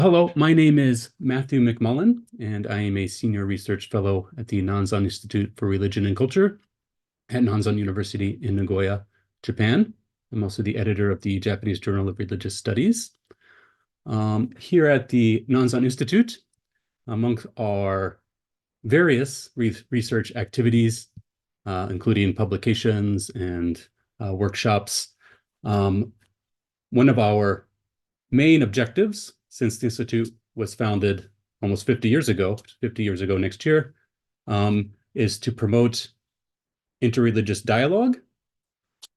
Hello, my name is Matthew McMullen, and I am a senior research fellow at the Nanzan Institute for Religion and Culture at Nanzan University in Nagoya, Japan. I'm also the editor of the Japanese Journal of Religious Studies. Here at the Nanzan Institute, amongst our various research activities, including publications and workshops, one of our main objectives, since the Institute was founded almost 50 years ago next year, is to promote interreligious dialogue,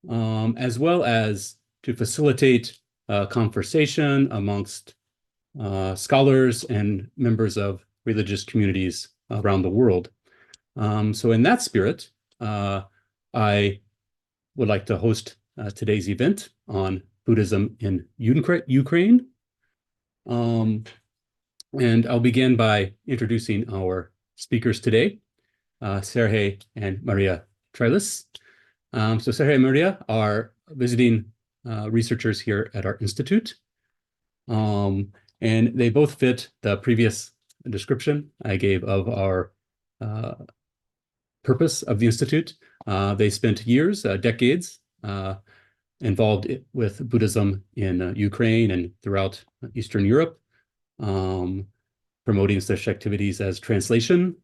as well as to facilitate conversation amongst scholars and members of religious communities around the world. So in that spirit, I would like to host today's event on Buddhism in Ukraine. And I'll begin by introducing our speakers today, Serhii and Mariia Trylis. So Serhii and Mariia are visiting researchers here at our institute, and they both fit the previous description I gave of our purpose of the institute. They spent years, decades, involved with Buddhism in Ukraine and throughout Eastern Europe, promoting such activities as translation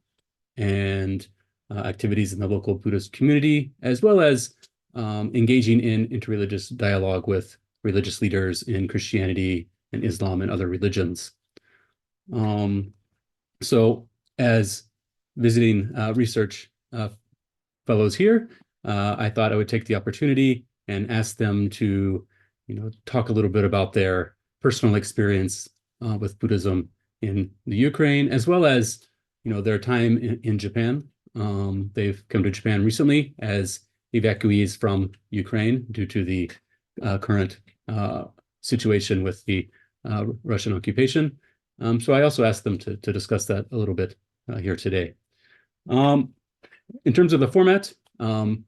and activities in the local Buddhist community, as well as engaging in interreligious dialogue with religious leaders in Christianity and Islam and other religions. So as visiting research fellows here, I thought I would take the opportunity and ask them to, talk a little bit about their personal experience with Buddhism in the Ukraine, as well as, their time in Japan. They've come to Japan recently as evacuees from Ukraine due to the current situation with the Russian occupation. So I also asked them to discuss that a little bit here today. In terms of the format, I'm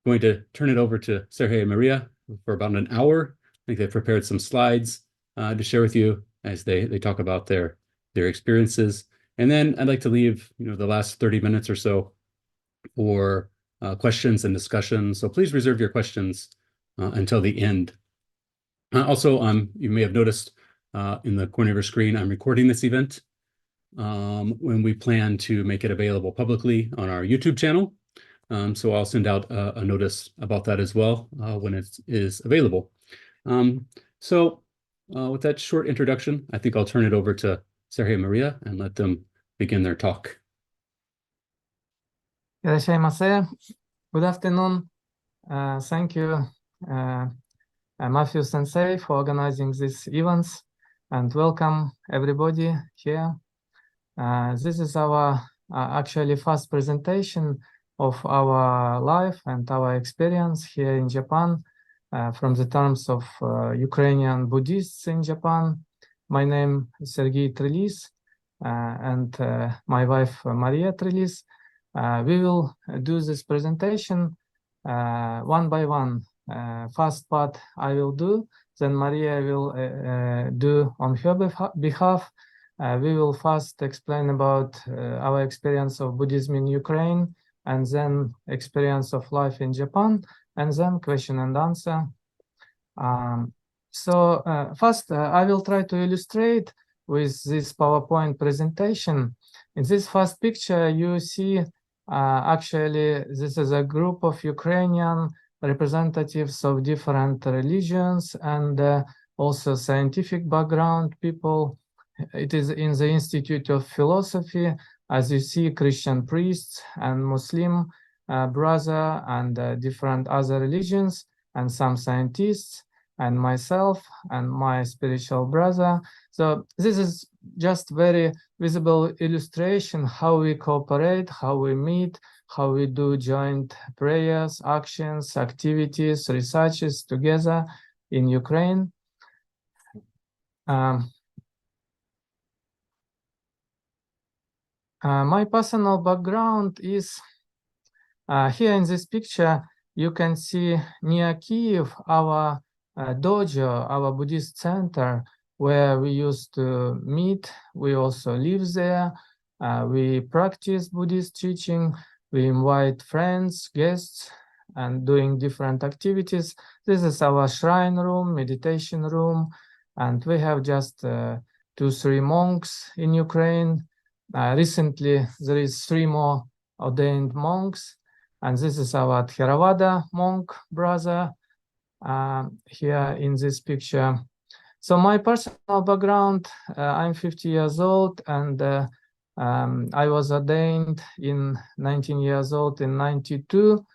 going to turn it over to Serhii and Mariia for about an hour. I think they've prepared some slides to share with you as they talk about their experiences. And then I'd like to leave the last 30 minutes or so for questions and discussion. So please reserve your questions until the end. Also, you may have noticed in the corner of your screen, I'm recording this event when we plan to make it available publicly on our YouTube channel. So I'll send out a notice about that as well when it is available. So with that short introduction, I think I'll turn it over to Serhii and Mariia and let them begin their talk. Good afternoon. Thank you, Matthew Sensei, for organizing these events, and welcome everybody here. This is our actually first presentation of our life and our experience here in Japan from the terms of Ukrainian Buddhists in Japan. My name is Serhii Trylis and my wife Mariia Trylis. We will do this presentation one by one. First part I will do, then Mariia will do on her behalf. We will first explain about our experience of Buddhism in Ukraine, and then experience of life in Japan, and then question and answer. First, I will try to illustrate with this PowerPoint presentation. In this first picture, you see actually this is a group of Ukrainian representatives of different religions and also scientific background people. It is in the Institute of Philosophy. As you see, Christian priests and Muslim brother and different other religions, and some scientists, and myself and my spiritual brother. So this is just very visible illustration how we cooperate, how we meet, how we do joint prayers, actions, activities, researches together in Ukraine. My personal background is here in this picture. You can see near Kyiv our dojo, our Buddhist center, where we used to meet. We also live there. We practice Buddhist teaching. We invite friends, guests, and doing different activities. This is our shrine room, meditation room, and we have just 2-3 monks in Ukraine. Recently, there is 3 more ordained monks, and this is our Theravada monk brother here in this picture. So my personal background, I'm 50 years old, and I was ordained in 19 years old in 92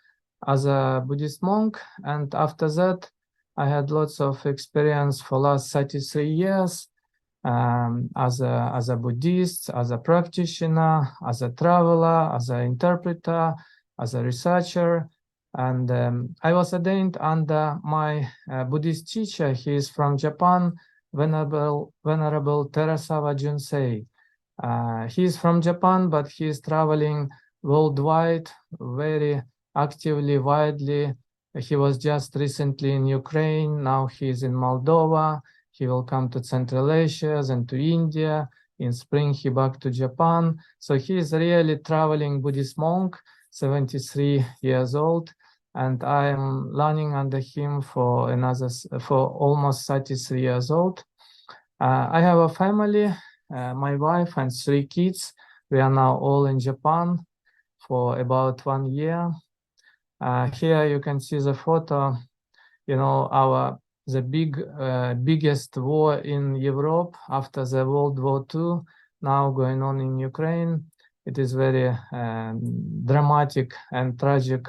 as a Buddhist monk, and after that I had lots of experience for last 33 years as a Buddhist, as a practitioner, as a traveler, as an interpreter, as a researcher. And I was ordained under my Buddhist teacher. He is from Japan, Venerable Terasawa Junsei. He is from Japan, but he is traveling worldwide very actively, widely. He was just recently in Ukraine. Now he is in Moldova. He will come to Central Asia and to India. In spring, he back to Japan. So he is really traveling Buddhist monk, 73 years old. And I am learning under him for almost 33 years old. I have a family, my wife and 3 kids. We are now all in Japan for about 1 year. Here you can see the photo, the biggest war in Europe after the World War II, now going on in Ukraine. It is very dramatic and tragic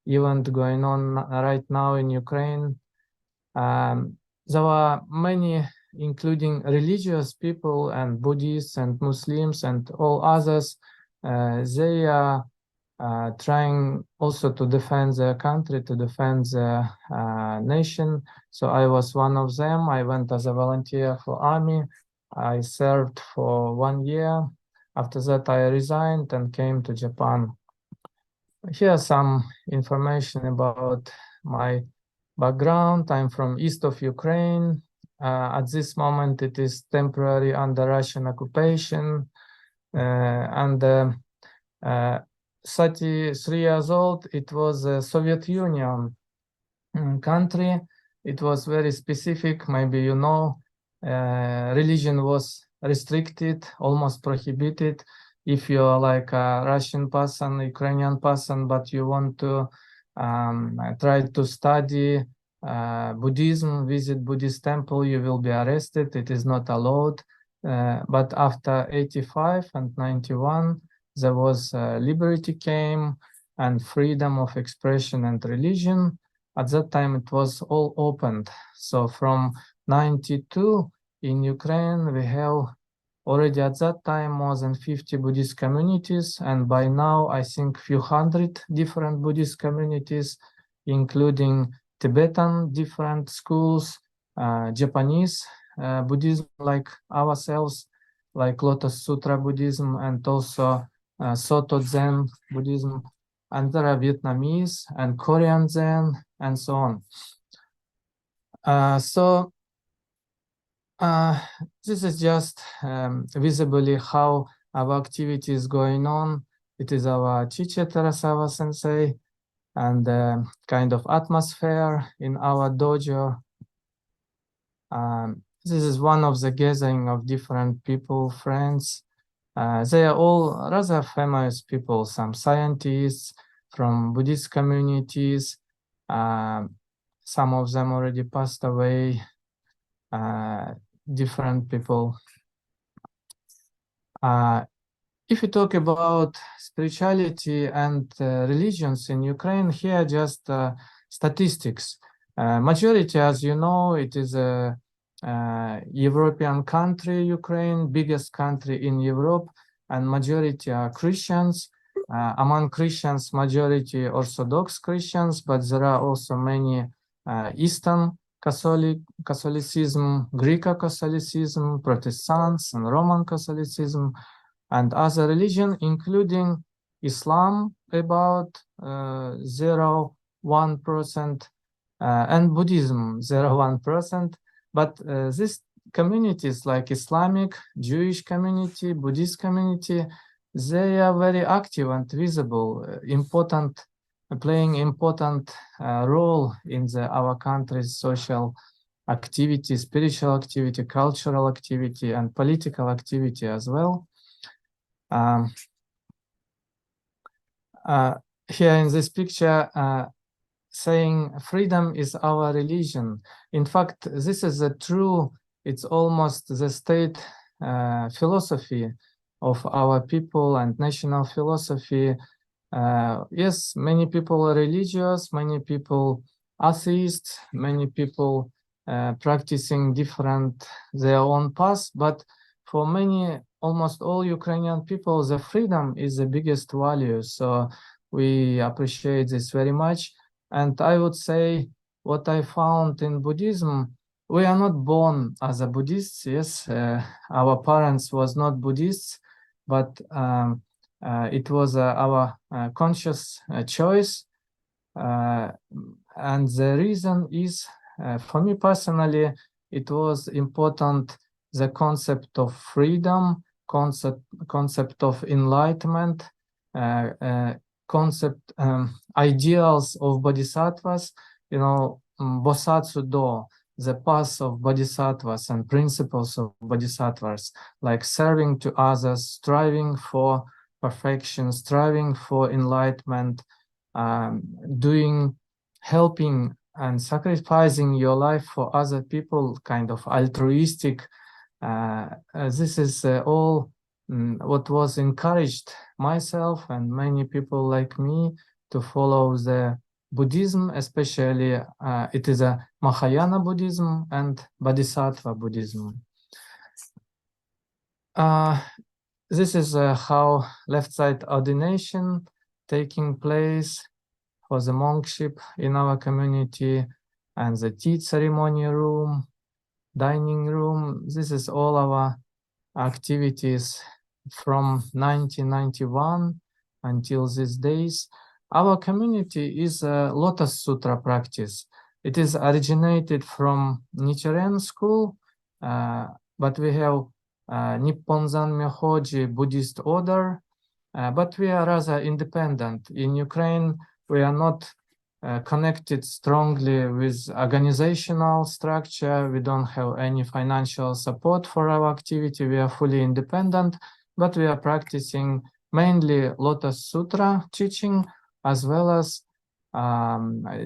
event going on right now in Ukraine. There are many, including religious people and Buddhists and Muslims and all others. They are trying also to defend their country, to defend their nation. So I was one of them. I went as a volunteer for army. I served for 1 year. After that, I resigned and came to Japan. Here's some information about my background. I'm from east of Ukraine. At this moment, it is temporary under Russian occupation. 33 years old, it was a Soviet Union country. It was very specific, maybe you know. Religion was restricted, almost prohibited. If you're like a Russian person, Ukrainian person, but you want to try to study Buddhism, visit Buddhist temple, you will be arrested. It is not allowed. But after 85 and 91, there was liberty came and freedom of expression and religion. At that time, it was all opened. So from 92 in Ukraine, we have already at that time more than 50 Buddhist communities. And by now, I think few hundred different Buddhist communities, including Tibetan different schools, Japanese Buddhism like ourselves, like Lotus Sutra Buddhism, and also Soto Zen Buddhism, and there are Vietnamese and Korean Zen, and so on. This is just visibly how our activity is going on. It is our teacher Terasawa Sensei, and kind of atmosphere in our dojo. This is one of the gathering of different people, friends. They are all rather famous people, some scientists from Buddhist communities. Some of them already passed away, different people. If you talk about spirituality and religions in Ukraine, here just statistics. Majority, as you know, it is a European country, Ukraine, biggest country in Europe, and majority are Christians. Among Christians, majority Orthodox Christians, but there are also many Eastern Catholicism, Greek Catholicism, Protestants, and Roman Catholicism, and other religion, including Islam, about 0.1%, and Buddhism, 0.1%. But this communities like Islamic, Jewish community, Buddhist community, they are very active and visible, playing important role in our country's social activity, spiritual activity, cultural activity, and political activity as well. Here in this picture, saying freedom is our religion. In fact, this is a true, it's almost the state philosophy of our people and national philosophy. Yes, many people are religious, many people atheists, many people practicing their own paths, but for many, almost all Ukrainian people, the freedom is the biggest value. So we appreciate this very much. And I would say what I found in Buddhism, we are not born as a Buddhists. Yes, our parents was not Buddhists, but it was our conscious choice. And the reason is, for me personally, it was important, the concept of freedom, concept of enlightenment, ideals of bodhisattvas, you know, Bosatsu Do, the path of bodhisattvas and principles of bodhisattvas, like serving to others, striving for perfection, striving for enlightenment, helping and sacrificing your life for other people, kind of altruistic. This is all what was encouraged myself and many people like me to follow the Buddhism, especially it is a Mahayana Buddhism and Bodhisattva Buddhism. This is how left side ordination taking place for the monkship in our community, and the tea ceremony room, dining room. This is all our activities from 1991 until these days. Our community is a Lotus Sutra practice. It is originated from Nichiren school, but we have Nipponzan Myohoji Buddhist order, but we are rather independent. In Ukraine, we are not connected strongly with organizational structure. We don't have any financial support for our activity. We are fully independent, but we are practicing mainly Lotus Sutra teaching, as well as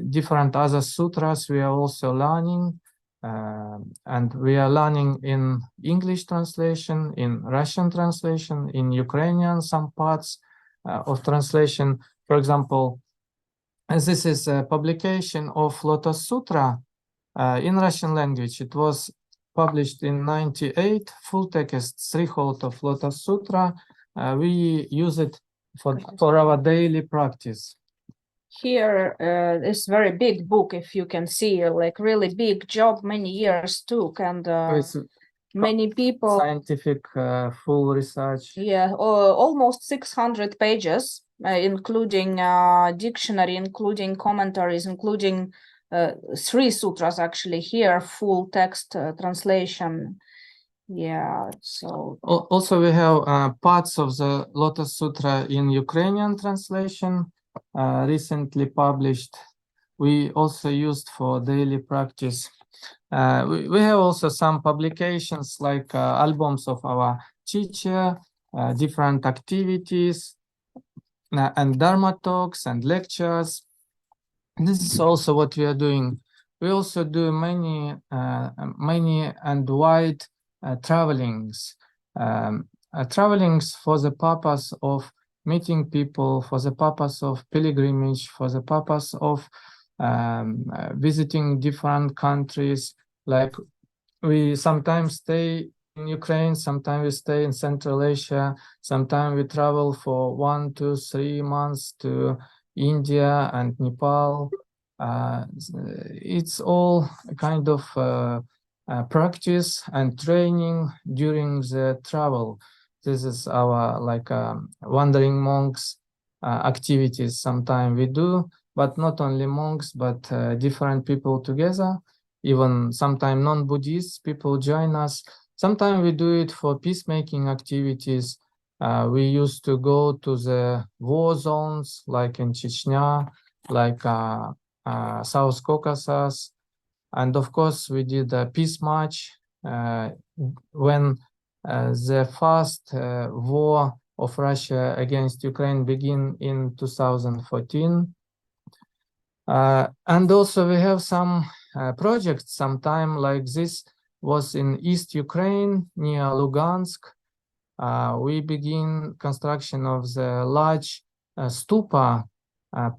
different other sutras we are also learning. And we are learning in English translation, in Russian translation, in Ukrainian, some parts of translation. For example, this is a publication of Lotus Sutra in Russian language. It was published in '98, full text, threefold of Lotus Sutra. We use it for our daily practice. Here, this very big book, if you can see, like really big job, many years took, and many people. Scientific, full research. Yeah, almost 600 pages, including dictionary, including commentaries, including 3 sutras actually here, full text translation. Yeah, so. Also, we have parts of the Lotus Sutra in Ukrainian translation, recently published. We also used for daily practice. We have also some publications like albums of our teacher, different activities, and Dharma talks and lectures. This is also what we are doing. We also do many and wide travelings. Travelings for the purpose of meeting people, for the purpose of pilgrimage, for the purpose of visiting different countries. Like we sometimes stay in Ukraine, sometimes we stay in Central Asia, sometimes we travel for 1, 2, 3 months to India and Nepal. It's all a kind of practice and training during the travel. This is our wandering monks activities sometimes we do, but not only monks, but different people together. even sometimes non-Buddhist people join us. Sometimes we do it for peacemaking activities. We used to go to the war zones, like in Chechnya, like South Caucasus. And of course, we did a peace march when the first war of Russia against Ukraine began in 2014. And also we have some projects sometime like this was in East Ukraine near Lugansk. We begin construction of the large stupa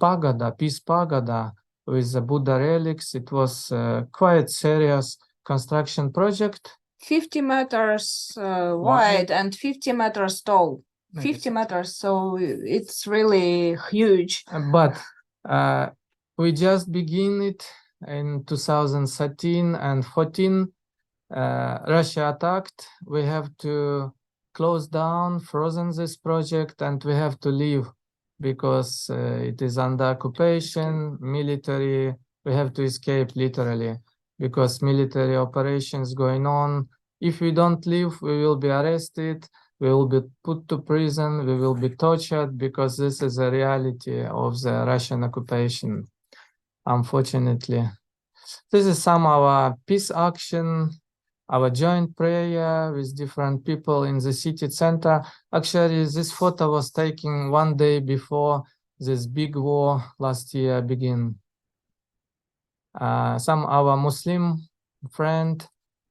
pagoda, peace pagoda with the Buddha relics. It was quite serious construction project. 50 meters wide and 50 meters tall. 50 meters, so it's really huge. But we just begin it in 2013 and 14. Russia attacked. We have to close down, frozen this project, and we have to leave because it is under occupation, military. We have to escape literally because military operations going on. If we don't leave, we will be arrested. We will be put to prison. We will be tortured because this is a reality of the Russian occupation, unfortunately. This is some of our peace action, our joint prayer with different people in the city center. Actually, this photo was taken one day before this big war last year began. Some of our Muslim friend,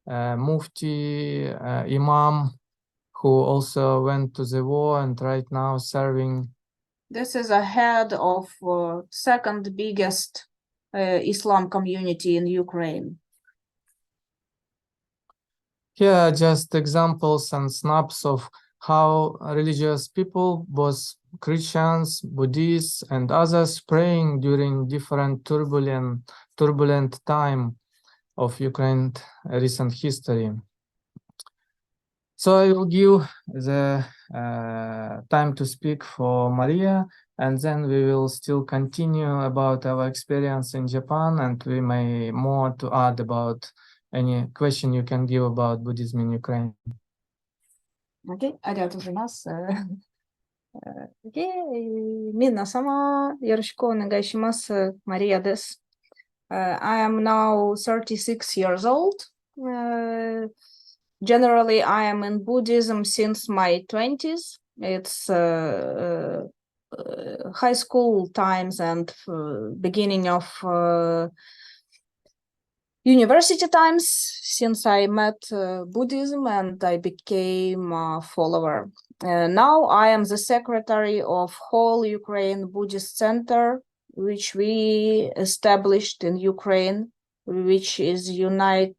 Mufti, Imam, who also went to the war and right now serving. This is a head of second biggest Islam community in Ukraine. Here are just examples and snaps of how religious people, both Christians, Buddhists, and others, praying during different turbulent time of Ukraine's recent history. So I will give the time to speak for Maria, and then we will still continue about our experience in Japan, and we may more to add about any question you can give about Buddhism in Ukraine. Okay, ありがとうございます。皆様、よろしくお願いします。マリアです。I am now 36 years old. Generally, I am in Buddhism since my 20s. It's high school times and beginning of university times, since I met Buddhism and I became a follower. Now I am the secretary of Whole-Ukraine Buddhist Center, which we established in Ukraine, which is uniting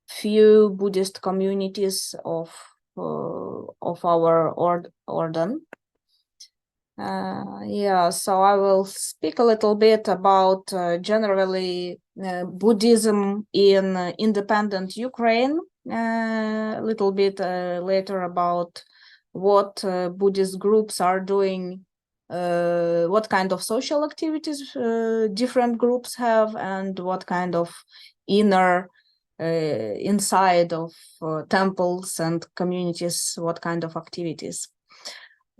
few Buddhist communities of our order. So I will speak a little bit about generally Buddhism in independent Ukraine, a little bit later about what Buddhist groups are doing, what kind of social activities different groups have, and what kind of inner inside of temples and communities, what kind of activities.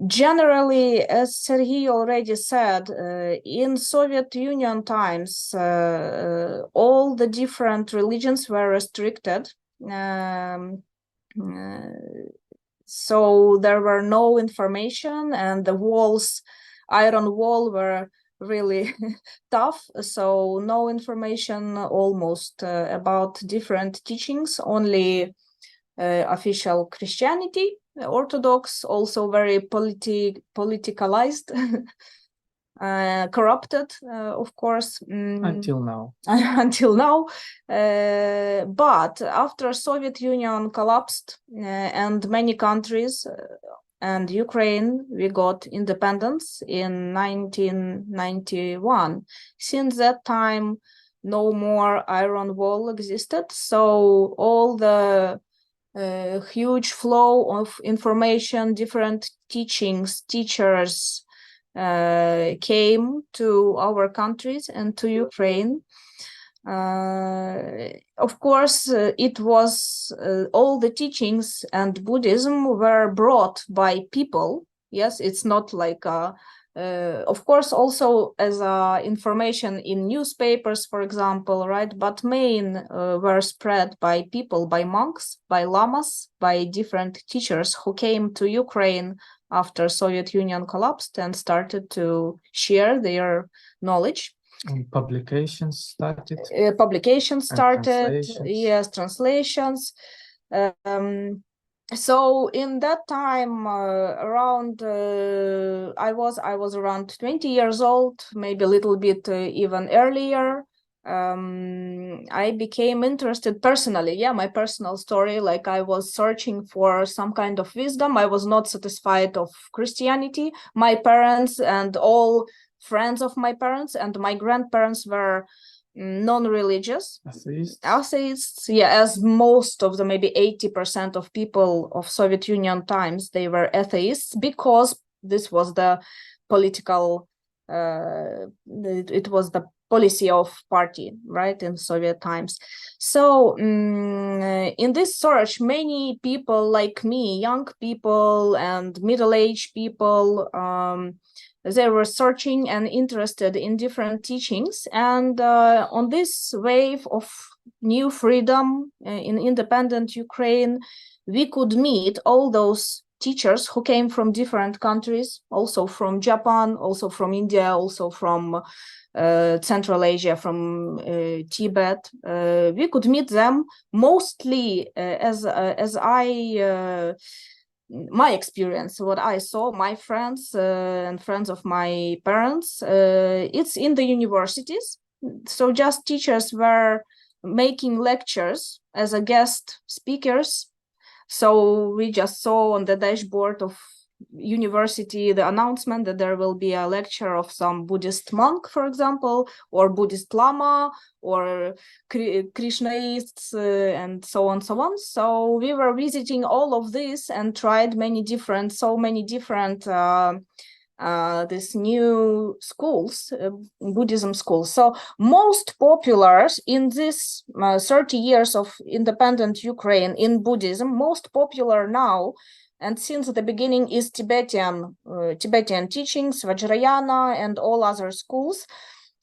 Generally, as Serhii already said, in Soviet Union times, all the different religions were restricted. So there were no information, and the walls, iron wall, were really tough. So no information almost about different teachings, only official Christianity, Orthodox, also very politicalized, corrupted, of course. Until now. Until now. But after Soviet Union collapsed and many countries and Ukraine, we got independence in 1991. Since that time, no more iron wall existed. So all the huge flow of information, different teachings, teachers came to our countries and to Ukraine. Of course, it was all the teachings and Buddhism were brought by people. Yes, it's not like of course, also as information in newspapers, for example, right? But main were spread by people, by monks, by lamas, by different teachers who came to Ukraine after Soviet Union collapsed and started to share their knowledge. And publications started. Translations. Yes, translations. So in that time, around I was around 20 years old, maybe a little bit even earlier. I became interested personally. Yeah, my personal story. Like I was searching for some kind of wisdom. I was not satisfied of Christianity. My parents and all friends of my parents and my grandparents were non-religious, atheists, yeah, as most of the maybe 80% of people of Soviet Union times, they were atheists because this was the political, it was the policy of party, right, in Soviet times. So in this search, many people like me, young people and middle-aged people, they were searching and interested in different teachings. And on this wave of new freedom in independent Ukraine, we could meet all those teachers who came from different countries, also from Japan, also from India, also from Central Asia, from Tibet. We could meet them mostly as my experience, what I saw, my friends and friends of my parents, it's in the universities. So just teachers were making lectures as a guest speakers. So we just saw on the dashboard of university the announcement that there will be a lecture of some Buddhist monk, for example, or Buddhist lama, or Krishnaists, and so on, so on. So we were visiting all of this and tried so many different these new schools, Buddhism schools. So most popular in this 30 years of independent Ukraine in Buddhism, most popular now and since the beginning is Tibetan teachings, Vajrayana and all other schools.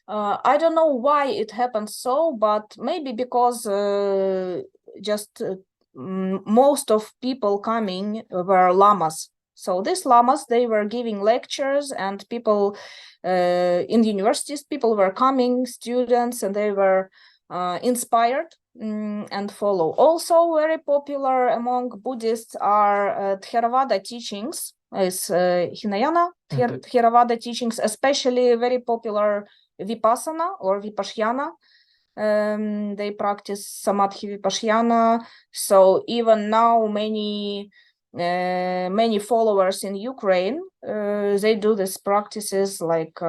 I don't know why it happened so, but maybe because most of people coming were lamas. So these lamas, they were giving lectures, and people in the universities, people were coming, students, and they were inspired and follow. Also very popular among Buddhists are Theravada teachings, is Hinayana Theravada teachings, especially very popular Vipassana or Vipashyana. They practice Samadhi Vipashyana. So even now many followers in Ukraine, they do these practices like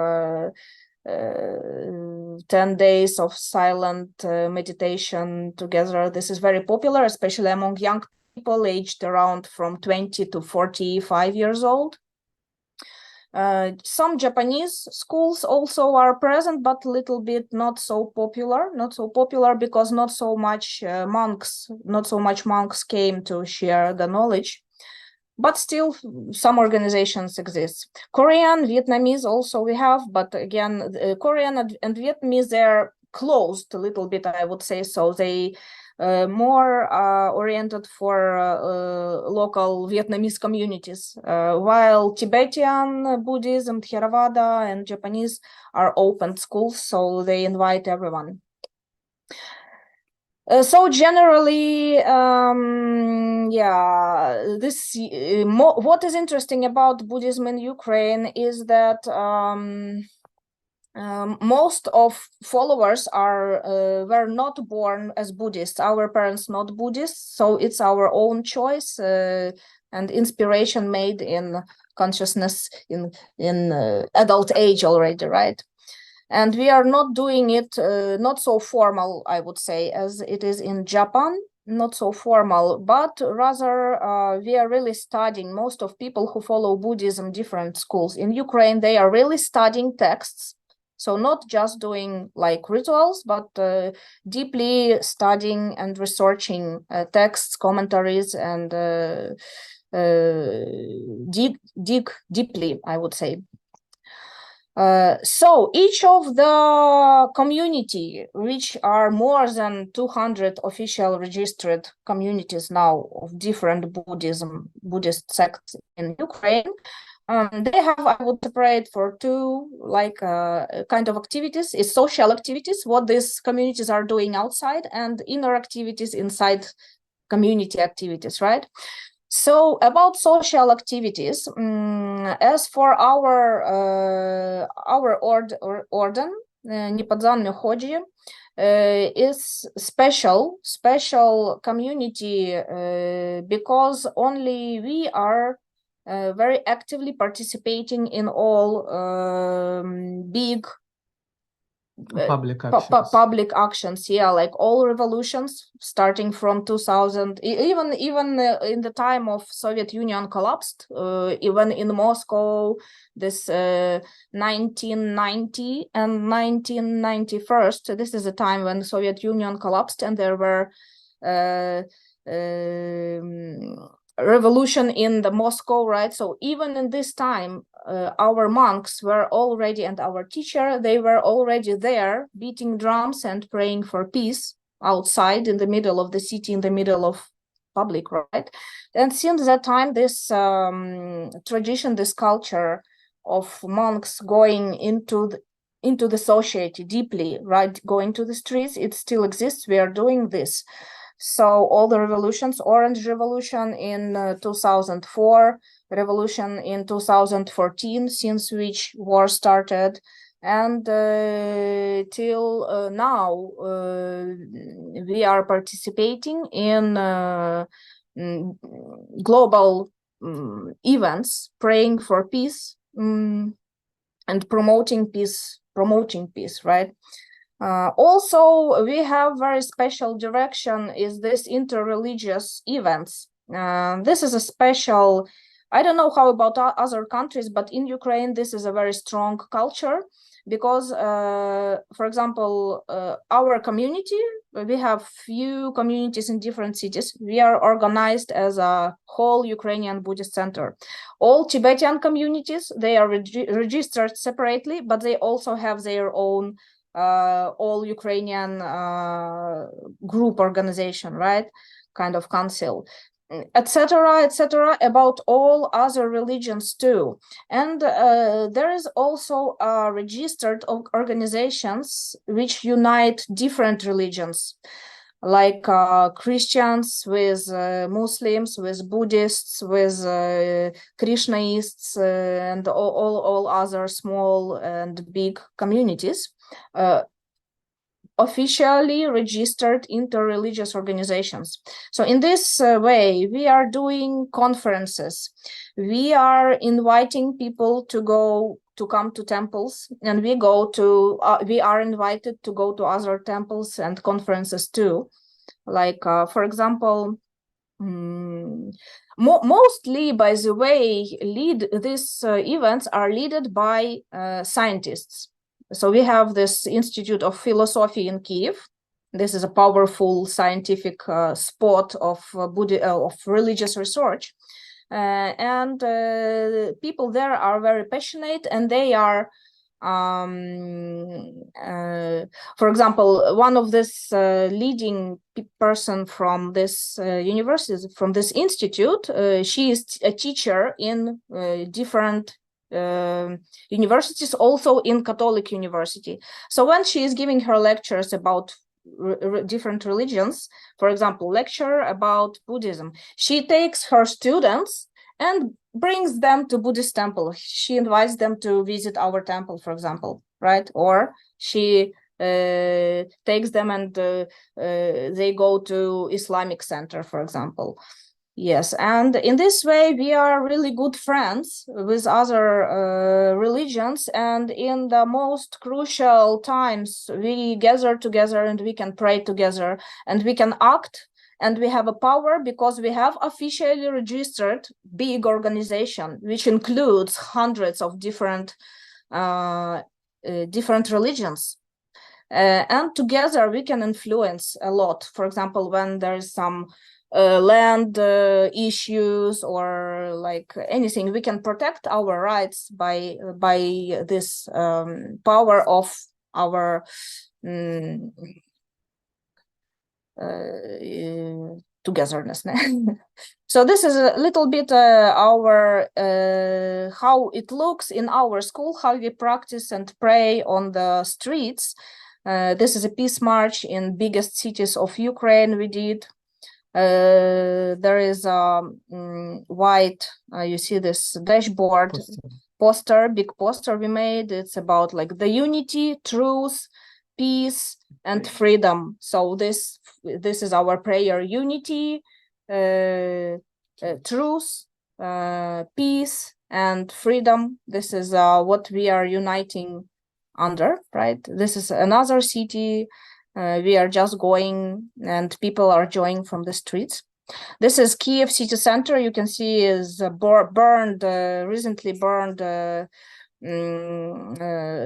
10 days of silent meditation together. This is very popular, especially among young people aged around from 20 to 45 years old. Some Japanese schools also are present, but a little bit not so popular because not so much monks came to share the knowledge. But still, some organizations exist. Korean, Vietnamese also we have, but again, Korean and Vietnamese, they're closed a little bit, I would say. So they more oriented for local Vietnamese communities, while Tibetan Buddhism, Theravada, and Japanese are open schools, so they invite everyone. So generally, what is interesting about Buddhism in Ukraine is that most of followers were not born as Buddhists. Our parents not Buddhists, so it's our own choice and inspiration made in consciousness in adult age already, right? And we are not doing it not so formal, I would say, as it is in Japan, not so formal, but rather we are really studying. Most of people who follow Buddhism, different schools in Ukraine, they are really studying texts So not just doing like rituals, but deeply studying and researching texts, commentaries, and dig deeply, I would say. So each of the community, which are more than 200 official registered communities now of different Buddhist sects in Ukraine, they have, I would separate for two like kind of activities, is social activities, what these communities are doing outside, and inner activities inside community activities, right? So about social activities, as for our order, Неподзан Меходжи, is special community because only we are very actively participating in all big public actions, yeah, like all revolutions starting from 2000, even in the time of Soviet Union collapsed, even in Moscow, this 1990 and 1991. This is a time when the Soviet Union collapsed, and there were revolution in the Moscow, right? So even in this time, our monks were already, and our teacher, they were already there beating drums and praying for peace outside in the middle of the city, in the middle of public, right? And since that time, this tradition, this culture of monks going into the society deeply, right, going to the streets, it still exists. We are doing this. So all the revolutions, Orange Revolution in 2004, revolution in 2014, since which war started, and till now, we are participating in global events, praying for peace and promoting peace, right? Also, we have very special direction is this interreligious events. This is a special, I don't know how about other countries, but in Ukraine, this is a very strong culture because, for example, our community, we have few communities in different cities. We are organized as a whole Ukrainian Buddhist Center. All Tibetan communities, they are registered separately, but they also have their own all Ukrainian group organization, right? Kind of council, etc., about all other religions too. And there is also registered organizations which unite different religions, like Christians with Muslims, with Buddhists, with Krishnaists, and all other small and big communities. Officially registered interreligious organizations. So in this way, we are doing conferences. We are inviting people to come to temples, and we are invited to go to other temples and conferences too. Like, for example, mostly, by the way, these events are led by scientists. So we have this Institute of Philosophy in Kiev. This is a powerful scientific spot of religious research. And people there are very passionate, and they are, for example, one of this leading person from this university, from this institute, she is a teacher in different universities, also in Catholic University. So when she is giving her lectures about different religions, for example, lecture about Buddhism, she takes her students and brings them to Buddhist temple. She invites them to visit our temple, for example, right? Or she takes them and they go to Islamic center, for example. Yes, and in this way, we are really good friends with other religions, and in the most crucial times, we gather together and we can pray together, and we can act, and we have a power because we have officially registered big organization, which includes hundreds of different different religions. And together we can influence a lot. For example, when there's some land issues or like anything, we can protect our rights by this power of our togetherness. So this is a little bit our how it looks in our school, how we practice and pray on the streets. This is a peace march in biggest cities of Ukraine we did. There is a white, you see this dashboard poster, big poster we made. It's about like the unity, truth, peace, and freedom. So this is our prayer: unity, truth, peace, and freedom. This is what we are uniting under, right? This is another city. We are just going and people are joining from the streets. This is Kiev city center. You can see is burned, recently burned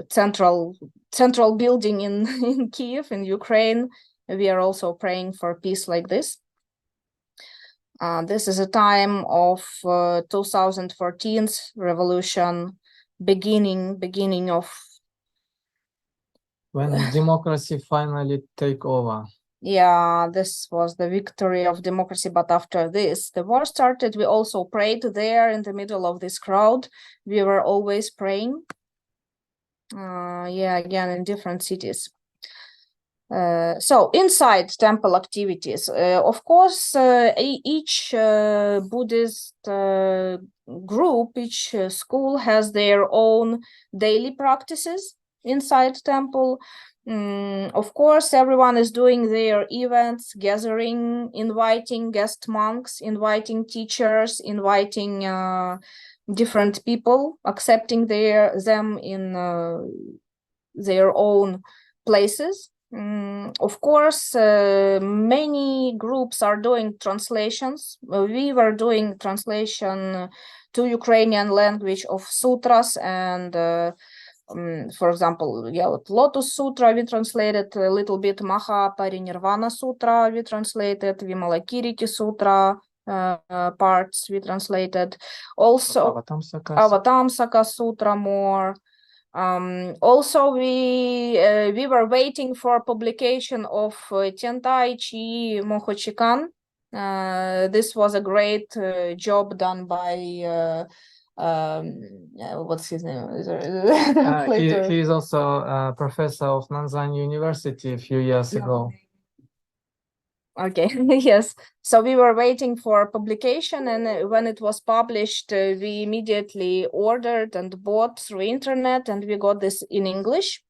central building in Kiev, in Ukraine. We are also praying for peace like this. This is a time of 2014's revolution, beginning of when democracy finally take over. Yeah, this was the victory of democracy. But after this, the war started. We also prayed there in the middle of this crowd. We were always praying. Yeah, again, in different cities. So inside temple activities, of course, each Buddhist group, each school has their own daily practices inside temple. Of course, everyone is doing their events, gathering, inviting guest monks, inviting teachers, inviting different people, accepting them in their own places. Of course, many groups are doing translations. We were doing translation to Ukrainian language of sutras and for example, Lotus Sutra we translated a little bit, Maha Parinirvana Sutra we translated, Vimalakiriti Sutra parts we translated, also Avatamsaka Sutra more. Also, we were waiting for publication of Tiantai Chi Mohochikan. This was a great job done by what's his name? He is also a professor of Nanzan University a few years ago. Okay, yes. So we were waiting for publication, and when it was published, we immediately ordered and bought through internet, and we got this in English.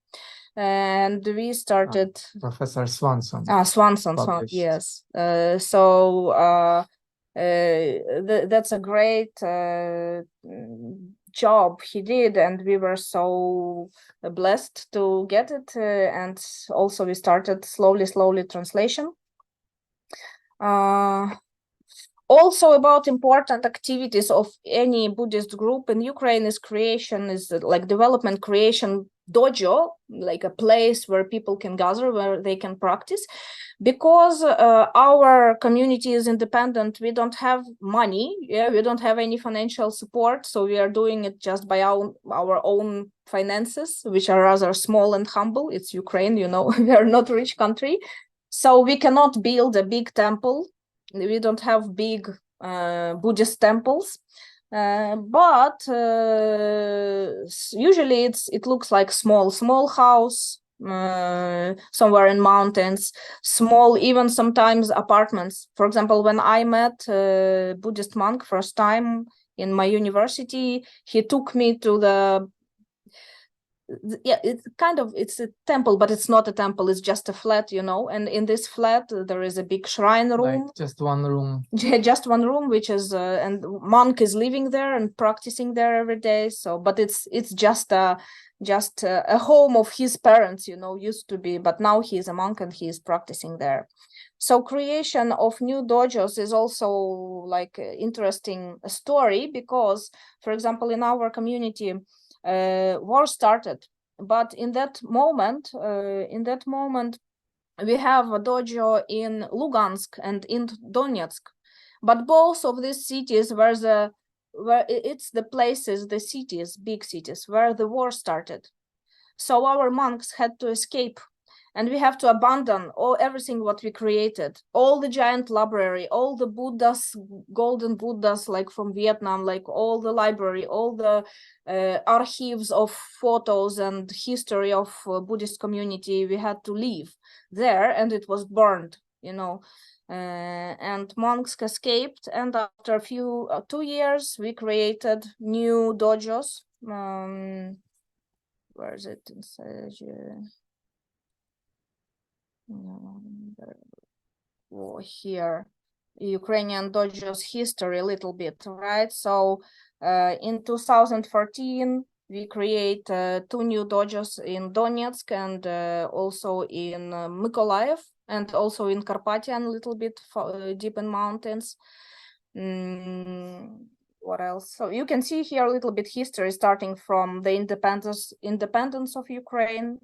And we started. Professor Swanson. Swanson, yes. So that's a great job he did, and we were so blessed to get it. And also we started slowly translation. Also about important activities of any Buddhist group in Ukraine is like development creation dojo, like a place where people can gather, where they can practice. Because our community is independent, we don't have money, we don't have any financial support, so we are doing it just by our own finances, which are rather small and humble. It's Ukraine, we are not a rich country. So we cannot build a big temple. We don't have big Buddhist temples, but usually it looks like small house somewhere in mountains, small, even sometimes apartments. For example, when I met a Buddhist monk first time in my university, he took me to it's a temple, but it's not a temple, it's just a flat, and in this flat there is a big shrine room, like just one room, which is and monk is living there and practicing there every day. So but it's just a home of his parents, used to be, but now he is a monk and he is practicing there. So creation of new dojos is also like interesting story, because for example in our community war started but in that moment, we have a dojo in Lugansk and in Donetsk, but both of these cities where it's the places, the cities, big cities where the war started. So our monks had to escape, and we have to abandon everything what we created, all the giant library, all the Buddhas, golden Buddhas, like from Vietnam, like all the library, all the archives of photos and history of Buddhist community. We had to leave there, and it was burned, you know. And monks escaped, and after a few 2 years, we created new dojos. Where is it? Here, Ukrainian dojos history a little bit, right? So in 2014, we create 2 new dojos in Donetsk and also in Mykolaiv, and also in Carpathian, a little bit deep in mountains. What else? So you can see here a little bit history starting from the independence of Ukraine,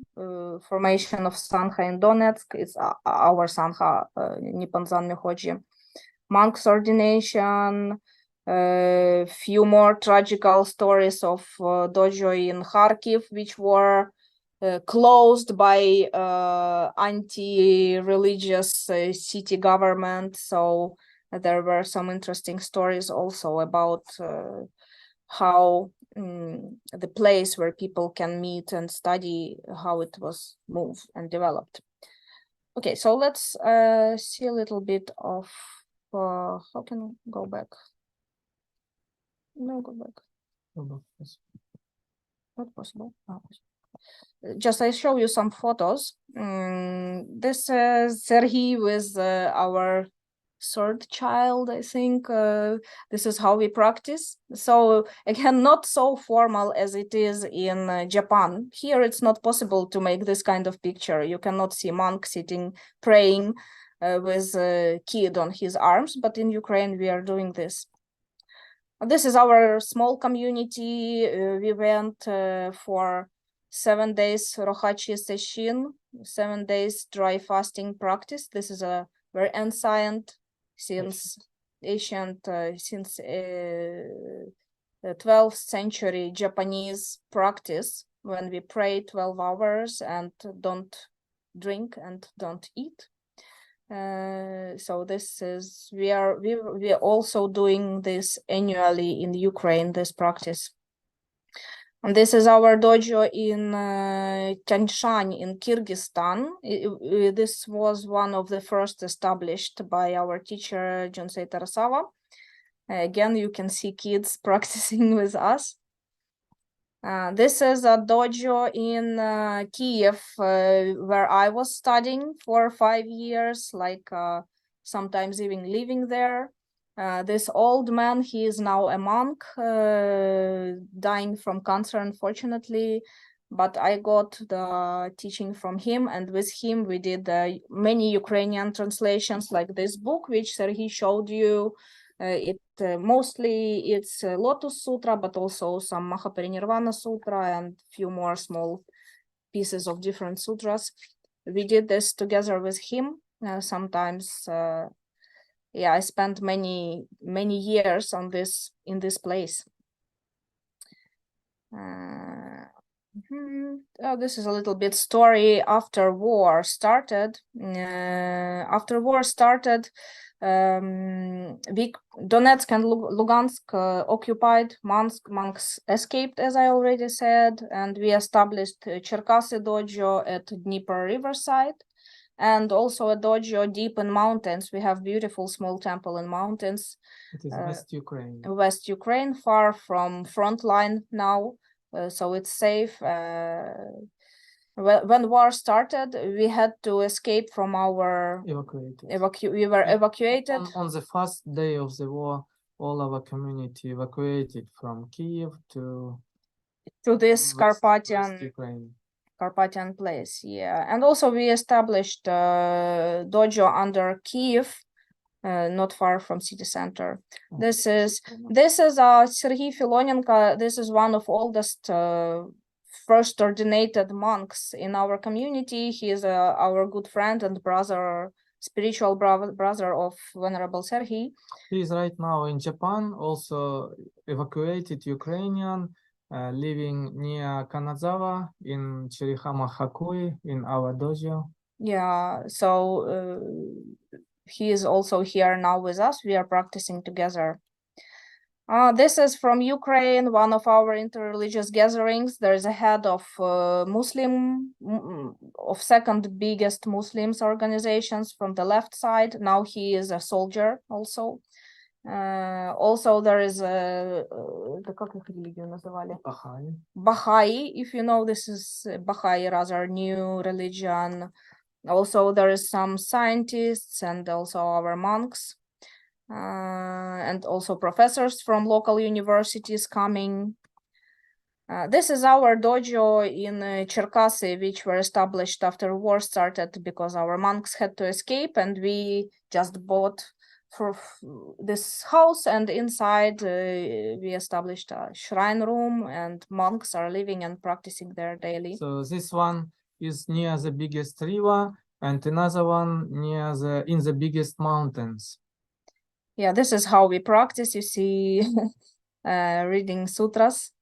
formation of Sangha in Donetsk. It's our Sangha, Nanzan Institute. Monks ordination, few more tragical stories of dojo in Kharkiv, which were closed by anti-religious city government. So there were some interesting stories also about how the place where people can meet and study, how it was moved and developed. Okay, so let's see a little bit of how can we go back? No, go back. Not possible. Oh. Just I show you some photos. This is Serhii with our third child, I think. This is how we practice. So again, not so formal as it is in Japan. Here it's not possible to make this kind of picture. You cannot see monk sitting praying with a kid on his arms, but in Ukraine we are doing this. This is our small community. We went for 7 days Rohachi Sesshin, 7 days dry fasting practice. This is a very ancient, since 12th century Japanese practice, when we pray 12 hours and don't drink and don't eat. So this is we are also doing this annually in Ukraine, this practice. And this is our dojo in Tanshan in Kyrgyzstan. This was one of the first established by our teacher Junsei Tarasova. Again, you can see kids practicing with us. This is a dojo in Kiev, where I was studying for 5 years, like sometimes even living there. This old man, he is now a monk, dying from cancer, unfortunately, but I got the teaching from him, and with him we did many Ukrainian translations, like this book, which Serhii showed you. Mostly it's Lotus Sutra, but also some Mahaparinirvana Sutra and few more small pieces of different sutras. We did this together with him. Sometimes, yeah, I spent many years on this in this place. This is a little bit story after war started. Donetsk and Lugansk occupied, monks escaped, as I already said, and we established Cherkasy dojo at Dnieper riverside, and also a dojo deep in mountains. We have beautiful small temple in mountains. It is West Ukraine. West Ukraine, far from front line now, so it's safe. When war started, we had to escape from our we were evacuated. On the first day of the war, all our community evacuated from Kiev to this Carpathian place, yeah. And also we established dojo under Kiev, not far from city center. This is Serhii Filonenko. This is one of oldest first ordained monks in our community. He is our good friend and brother, spiritual brother of Venerable Serhii. He is right now in Japan, also evacuated Ukrainian, living near Kanazawa in Chirihama Hakui in our dojo. Yeah, so he is also here now with us. We are practicing together. This is from Ukraine, one of our interreligious gatherings. There is a head of of second biggest Muslims organizations from the left side. Now he is a soldier also. Also there is Baha'i, if you know, this is Baha'i, rather new religion. Also there is some scientists and also our monks. And also professors from local universities coming. This is our dojo in Cherkasy, which were established after war started because our monks had to escape, and we just bought for this house, and inside we established a shrine room, and monks are living and practicing there daily. So this one is near the biggest river, and another one near in the biggest mountains. Yeah, this is how we practice. You see, reading sutras.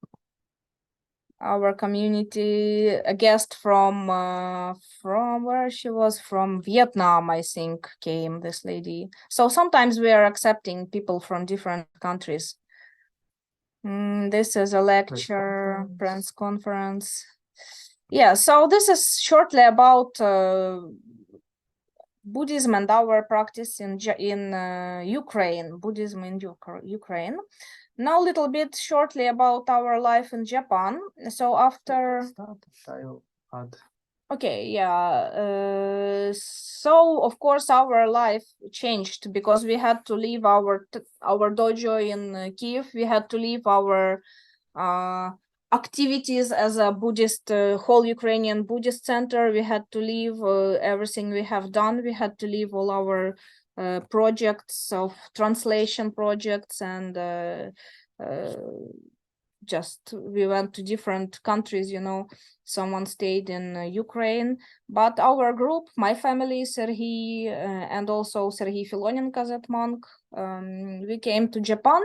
Our community, a guest from where she was, from Vietnam, I think, came, this lady. So sometimes we are accepting people from different countries. This is a lecture, press conference. Yeah, so this is shortly about Buddhism and our practice in Ukraine, Buddhism in Ukraine. Now a little bit shortly about our life in Japan. So after... Okay, yeah. So of course our life changed because we had to leave our dojo in Kiev. We had to leave our activities as a Buddhist, Whole-Ukrainian Buddhist Center. We had to leave everything we have done. We had to leave all our projects of translation projects, and just we went to different countries, you know. Someone stayed in Ukraine, but our group, my family, Serhii, and also Serhii Filonenko, that monk, we came to Japan.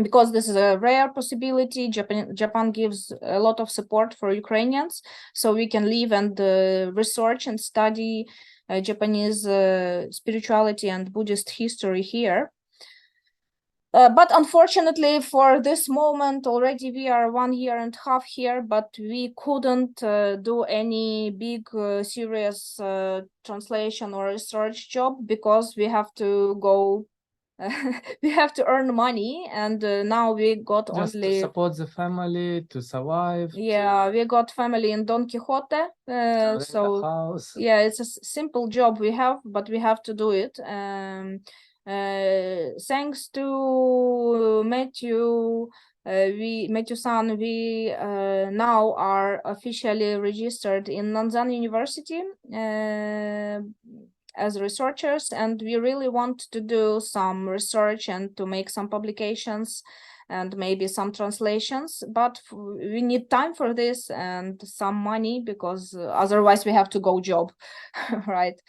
Because this is a rare possibility. Japan gives a lot of support for Ukrainians, so we can live and research and study Japanese spirituality and Buddhist history here. But unfortunately, for this moment, already we are 1.5 years here, but we couldn't do any big, serious translation or research job because we have to go. We have to earn money, and now we got just only to support the family, to survive. Yeah, we got family in Don Quixote, so house. Yeah, it's a simple job we have, but we have to do it. Thanks to Matthew, Matthew-san, we now are officially registered in Nanzan University as researchers, and we really want to do some research and to make some publications and maybe some translations, but we need time for this and some money, because otherwise we have to go job, right?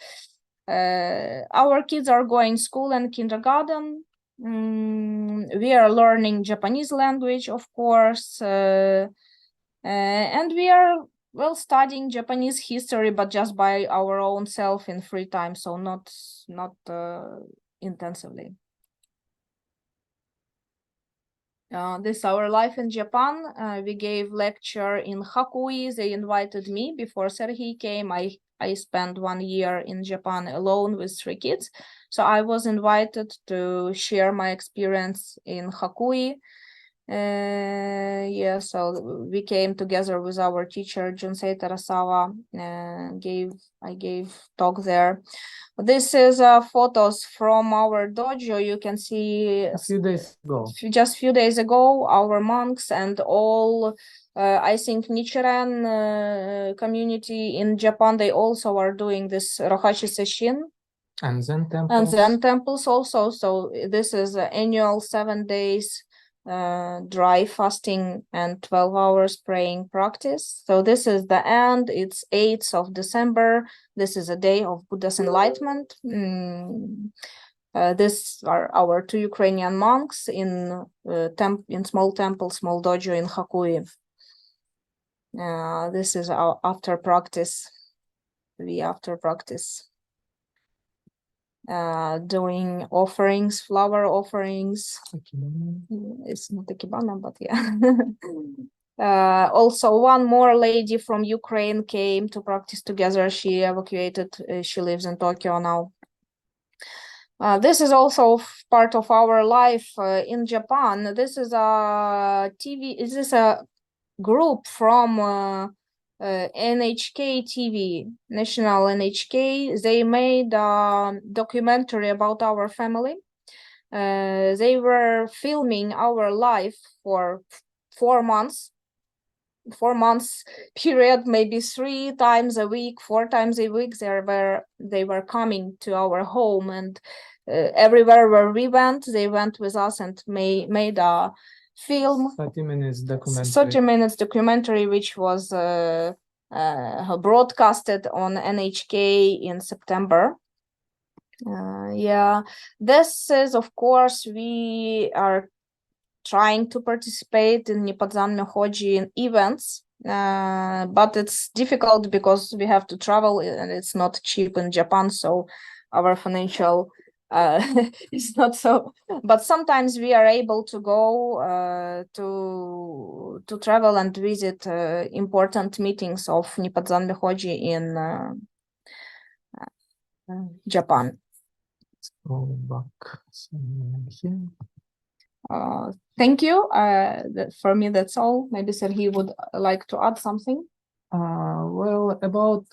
Our kids are going school and kindergarten. We are learning Japanese language, of course, and we are studying Japanese history, but just by our own self in free time, so not intensively. This is our life in Japan. We gave lecture in Hakui. They invited me before Serhii came. I spent 1 year in Japan alone with 3 kids. So I was invited to share my experience in Hakui. Yeah, so we came together with our teacher Junsei Terasawa. I gave talk there. This is photos from our dojo. You can see A few days ago. Just few days ago, our monks and all, I think Nichiren community in Japan, they also are doing this Rohashi Sesshin. And Zen temples. And Zen temples also. So this is annual 7 days dry fasting and 12 hours praying practice. So this is the end. It's 8th of December. This is a day of Buddha's enlightenment. These are our 2 Ukrainian monks in small temple, small dojo in Hakui. This is our after practice. After practice. Doing offerings, flower offerings. It's not a kibana, but yeah. Also, one more lady from Ukraine came to practice together. She evacuated. She lives in Tokyo now. This is also part of our life in Japan. This is a TV. Is this a group from NHK TV, National NHK? They made a documentary about our family. They were filming our life for 4 months. 4 months period, maybe 3 times a week, 4 times a week. They were coming to our home, and everywhere where we went, they went with us and made a film, 30 minutes documentary. 30 minutes documentary, which was broadcasted on NHK in September. Yeah, this is, of course, we are trying to participate in Nippon Hoji events, but it's difficult because we have to travel and it's not cheap in Japan, so our financial is not so, but sometimes we are able to go to travel and visit important meetings of Nippon Hoji in Japan. Let's go back. So, here. Thank you. For me, that's all. Maybe Serhii would like to add something. Well, about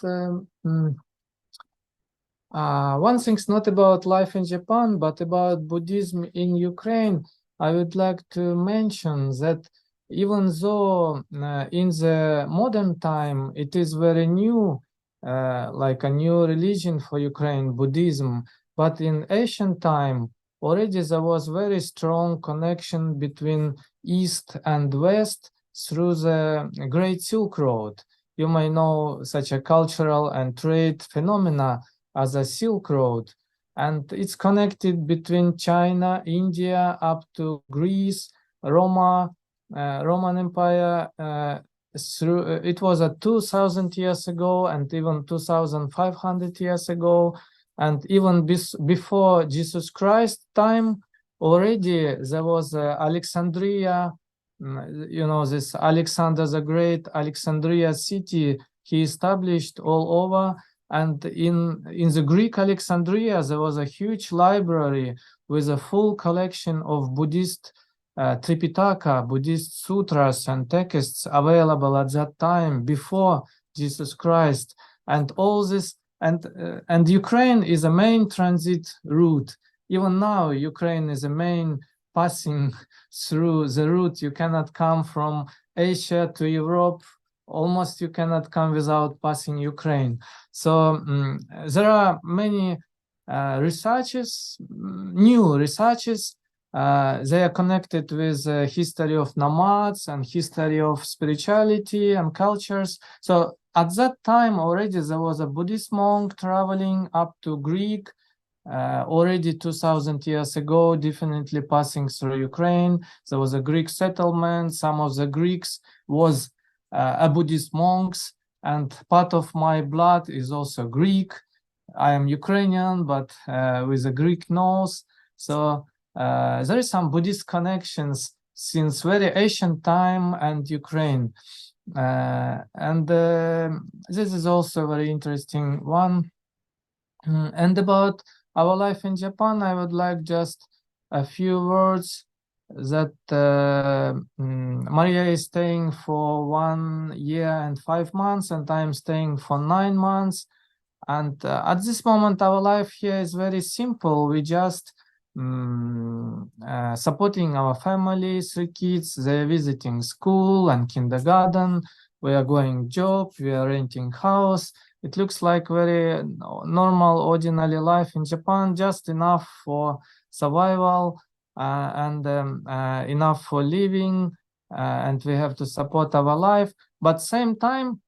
one thing's not about life in Japan, but about Buddhism in Ukraine. I would like to mention that even though in the modern time it is very new, like a new religion for Ukraine, Buddhism, but in ancient time already there was very strong connection between East and West through the Great Silk Road. You may know such a cultural and trade phenomena as a Silk Road, and it's connected between China, India, up to Greece, Roman Empire. It was 2,000 years ago, and even 2,500 years ago, and even before Jesus Christ time, already there was Alexandria. You know, this Alexander the Great, Alexandria city, he established all over. And in the Greek Alexandria, there was a huge library with a full collection of Buddhist Tripitaka, Buddhist sutras and texts available at that time before Jesus Christ. And all this, and Ukraine is a main transit route. Even now, Ukraine is a main passing through the route. You cannot come from Asia to Europe. Almost you cannot come without passing Ukraine. So there are many researches, new researches. They are connected with the history of nomads and history of spirituality and cultures. So at that time already there was a Buddhist monk traveling up to Greek, already 2,000 years ago, definitely passing through Ukraine. There was a Greek settlement. Some of the Greeks was a Buddhist monks, and part of my blood is also Greek. I am Ukrainian, but with a Greek nose. So there is some Buddhist connections since very ancient time and Ukraine. This is also a very interesting one. And about our life in Japan, I would like just a few words that Maria is staying for 1 year and 5 months, and I'm staying for 9 months. And at this moment, our life here is very simple. We just supporting our family, 3 kids. They're visiting school and kindergarten. We are going job. We are renting house. It looks like very normal, ordinary life in Japan, just enough for survival. and enough for living, and we have to support our life. But same time,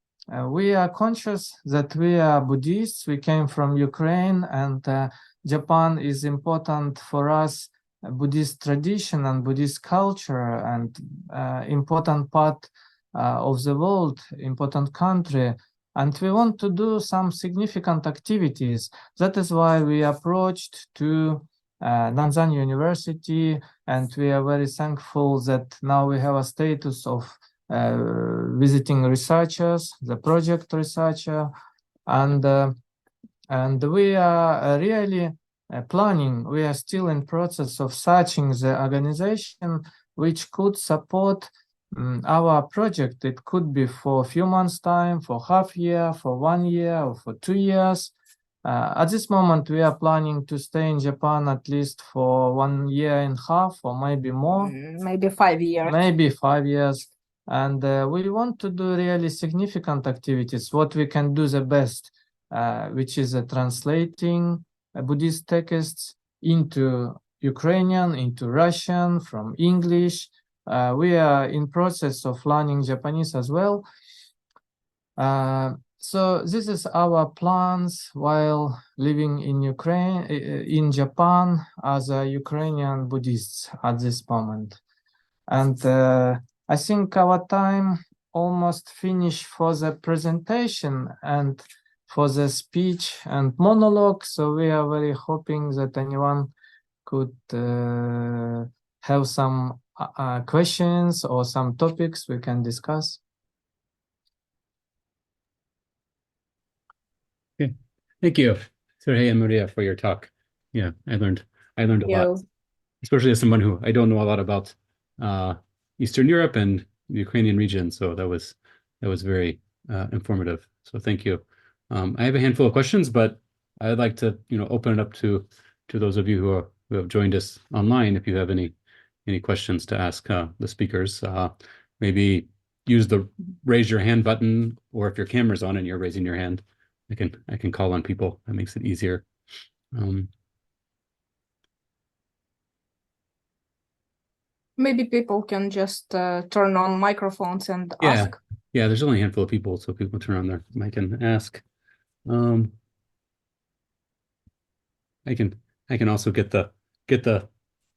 we are conscious that we are Buddhists. We came from Ukraine, and Japan is important for us, Buddhist tradition and Buddhist culture, and important part of the world, important country. And we want to do some significant activities. That is why we approached to Nanzan University, and we are very thankful that now we have a status of visiting researchers, the project researcher, and we are really planning. We are still in process of searching the organization which could support our project. It could be for a few months' time, for half year, for 1 year, or for 2 years. At this moment, we are planning to stay in Japan at least for 1.5 years, or maybe more. Maybe 5 years. Maybe 5 years. And we want to do really significant activities, what we can do the best, which is translating Buddhist texts into Ukrainian, into Russian, from English. We are in process of learning Japanese as well. So this is our plans while living in Ukraine, in Japan, as a Ukrainian Buddhists at this moment. And I think our time almost finished for the presentation and for the speech and monologue. So we are very hoping that anyone could have some questions or some topics we can discuss. Okay, thank you, Serhii and Mariia, for your talk. Yeah, I learned a lot, especially as someone who I don't know a lot about Eastern Europe and the Ukrainian region. So that was very informative. So thank you. I have a handful of questions, but I'd like to open it up to those of you who have joined us online. If you have any questions to ask the speakers, maybe use the raise your hand button, or if your camera's on and you're raising your hand, I can call on people. That makes it easier. Maybe people can just turn on microphones and ask. Yeah, there's only a handful of people, so people turn on their mic and ask. I can also get the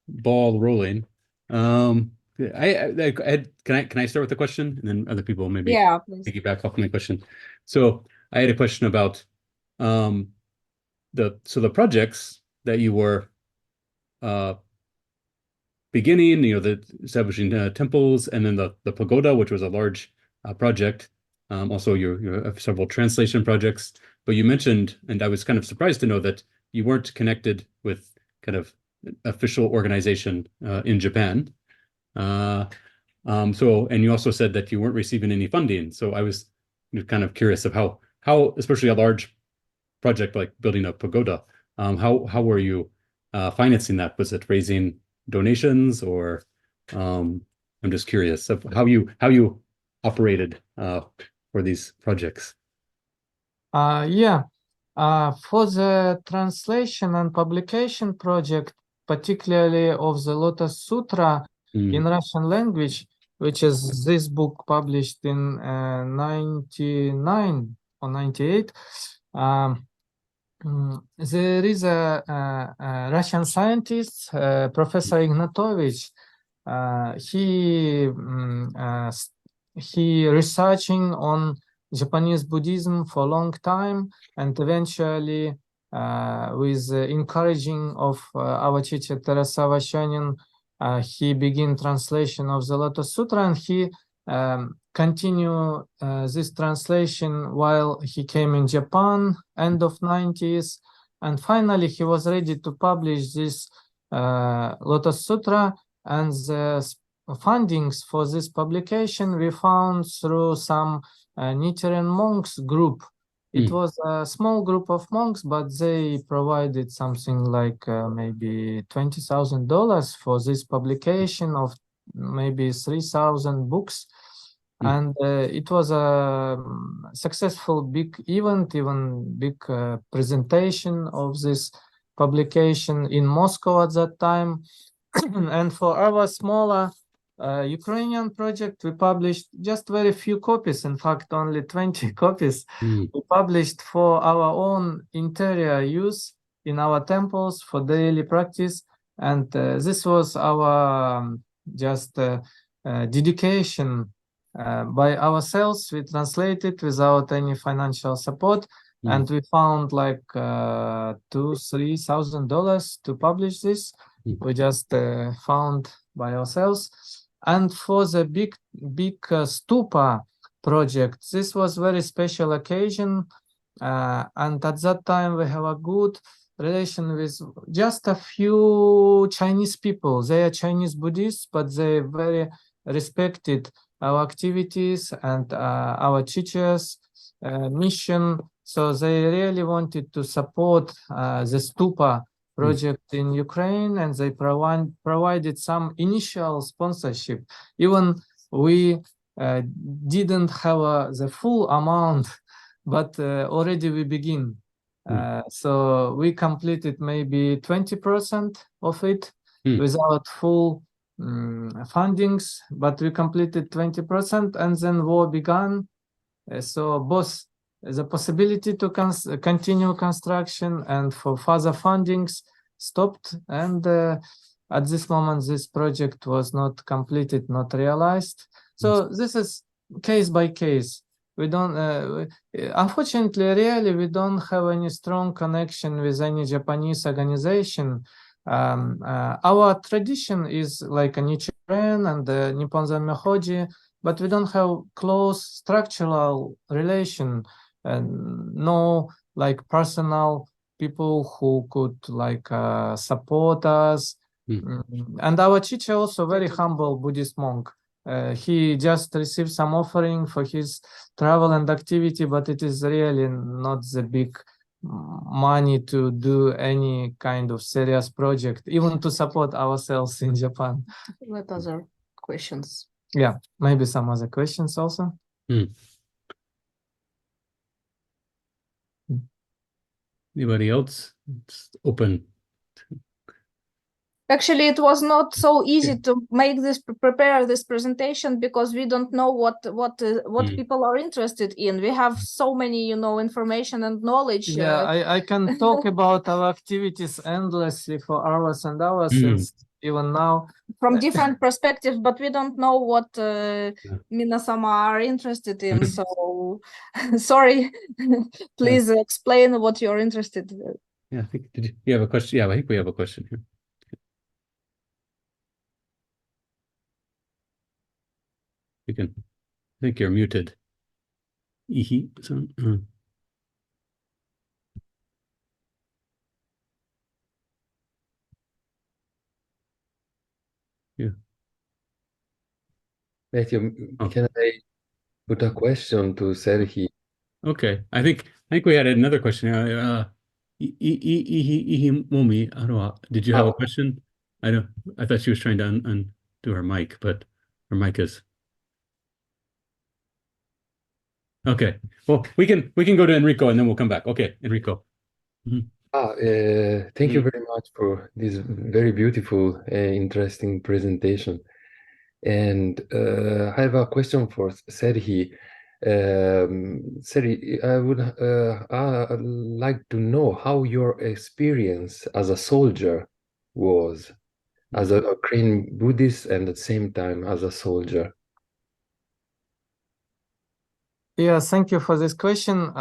ball rolling. Can I start with the question, and then other people maybe Please. piggyback off my question. So I had a question about the projects that you were beginning, the establishing temples, and then the pagoda, which was a large project. Also, you have several translation projects, but you mentioned, and I was kind of surprised to know that you weren't connected with kind of official organization in Japan. And you also said that you weren't receiving any funding. So I was kind of curious of how, especially a large project like building a pagoda, how were you financing that? Was it raising donations, or I'm just curious of how you operated for these projects. For the translation and publication project, particularly of the Lotus Sutra in Russian language, which is this book published in 99 or 98, there is a Russian scientist, Professor Ignatovich. He researching on Japanese Buddhism for a long time, and eventually, with encouraging of our teacher Teresa Shonin, he began translation of the Lotus Sutra, and he continued this translation while he came in Japan, end of 90s, and finally he was ready to publish this Lotus Sutra, and the fundings for this publication we found through some Nichiren monks group. It was a small group of monks, but they provided something like maybe $20,000 for this publication of maybe 3,000 books. And it was a successful big event, even big presentation of this publication in Moscow at that time. And for our smaller Ukrainian project, we published just very few copies, in fact, only 20 copies. Mm. We published for our own interior use in our temples for daily practice. And this was our just dedication by ourselves. We translated without any financial support. Mm. And we found like $2,000-3,000 to publish this. Mm. We just found by ourselves. And for the big stupa project, this was very special occasion. And at that time, we have a good relation with just a few Chinese people. They are Chinese Buddhists, but they very respected our activities and our teachers' mission. So they really wanted to support the stupa project in Ukraine, and they provided some initial sponsorship. Even we didn't have the full amount, but already we begin. So we completed maybe 20% of it without full fundings, but we completed 20%, and then war began. So both the possibility to continue construction and for further fundings stopped, and at this moment this project was not completed, not realized. So this is case by case. We don't unfortunately really we don't have any strong connection with any Japanese organization. Our tradition is like a Nichiren and Nippon Zanmyo Hoji, but we don't have close structural relation, and no like personal people who could like support us. And our teacher also very humble Buddhist monk. He just received some offering for his travel and activity, but it is really not the big money to do any kind of serious project, even to support ourselves in Japan. What other questions? Yeah, maybe some other questions also. Anybody else? It's open. Actually, it was not so easy to make prepare this presentation, because we don't know what people are interested in. We have so many, information and knowledge. Yeah, I can talk about our activities endlessly for hours and hours, since even now. From different perspectives, but we don't know what Minasama are interested in. So, sorry. Please explain what you're interested in. Yeah, I think you have a question? Yeah, I think we have a question here. You can, I think you're muted. Yeah. Matthew, can I put a question to Serhii? Okay, I think we had another question. Ihimomi, did you have a question? I thought she was trying to undo her mic, but her mic is. Okay, well, we can go to Enrico and then we'll come back. Okay, Enrico. Thank you very much for this very beautiful, interesting presentation. And I have a question for Serhii. Serhii, I would like to know how your experience as a soldier was, as a Ukrainian Buddhist and at the same time as a soldier. Yeah, thank you for this question.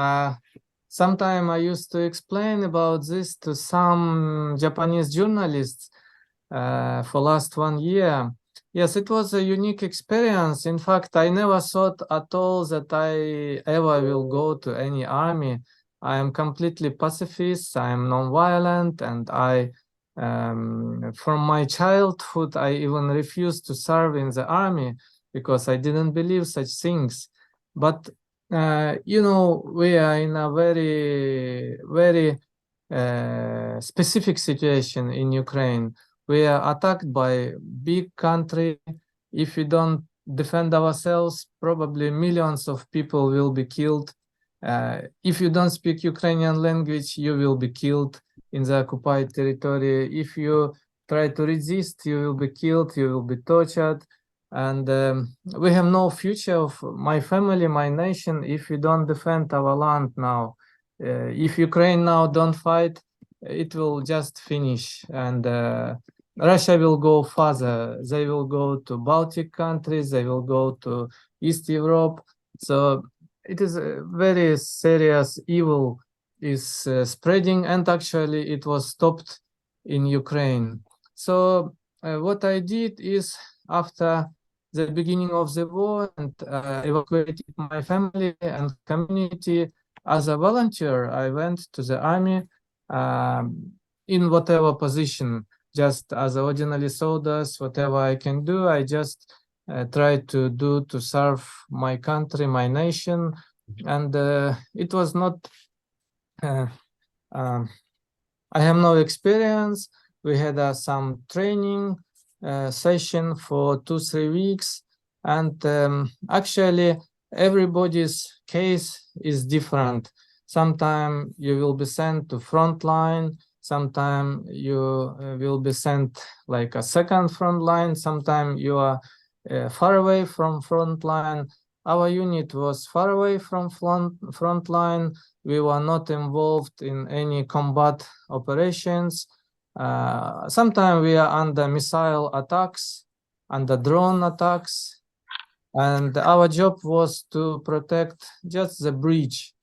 Sometime I used to explain about this to some Japanese journalists for last 1 year. Yes, it was a unique experience. In fact, I never thought at all that I ever will go to any army. I am completely pacifist, I am non-violent, and from my childhood, I even refused to serve in the army because I didn't believe such things. But we are in a very, very specific situation in Ukraine. We are attacked by big country. If we don't defend ourselves, probably millions of people will be killed. If you don't speak Ukrainian language, you will be killed in the occupied territory. If you try to resist, you will be killed, you will be tortured. And we have no future of my family, my nation, if we don't defend our land now. If Ukraine now don't fight, it will just finish. And Russia will go further. They will go to Baltic countries, they will go to East Europe. So it is a very serious evil is spreading, and actually it was stopped in Ukraine. So what I did is, after the beginning of the war, and evacuated my family and community as a volunteer, I went to the army in whatever position, just as ordinary soldiers, whatever I can do, I just try to do to serve my country, my nation. And it was not, I have no experience. We had some training session for 2-3 weeks, and actually everybody's case is different. Sometimes you will be sent to front line, sometimes you will be sent like a second front line, sometimes you are far away from front line. Our unit was far away from front line. We were not involved in any combat operations. Sometimes we are under missile attacks, under drone attacks, and our job was to protect just the bridge,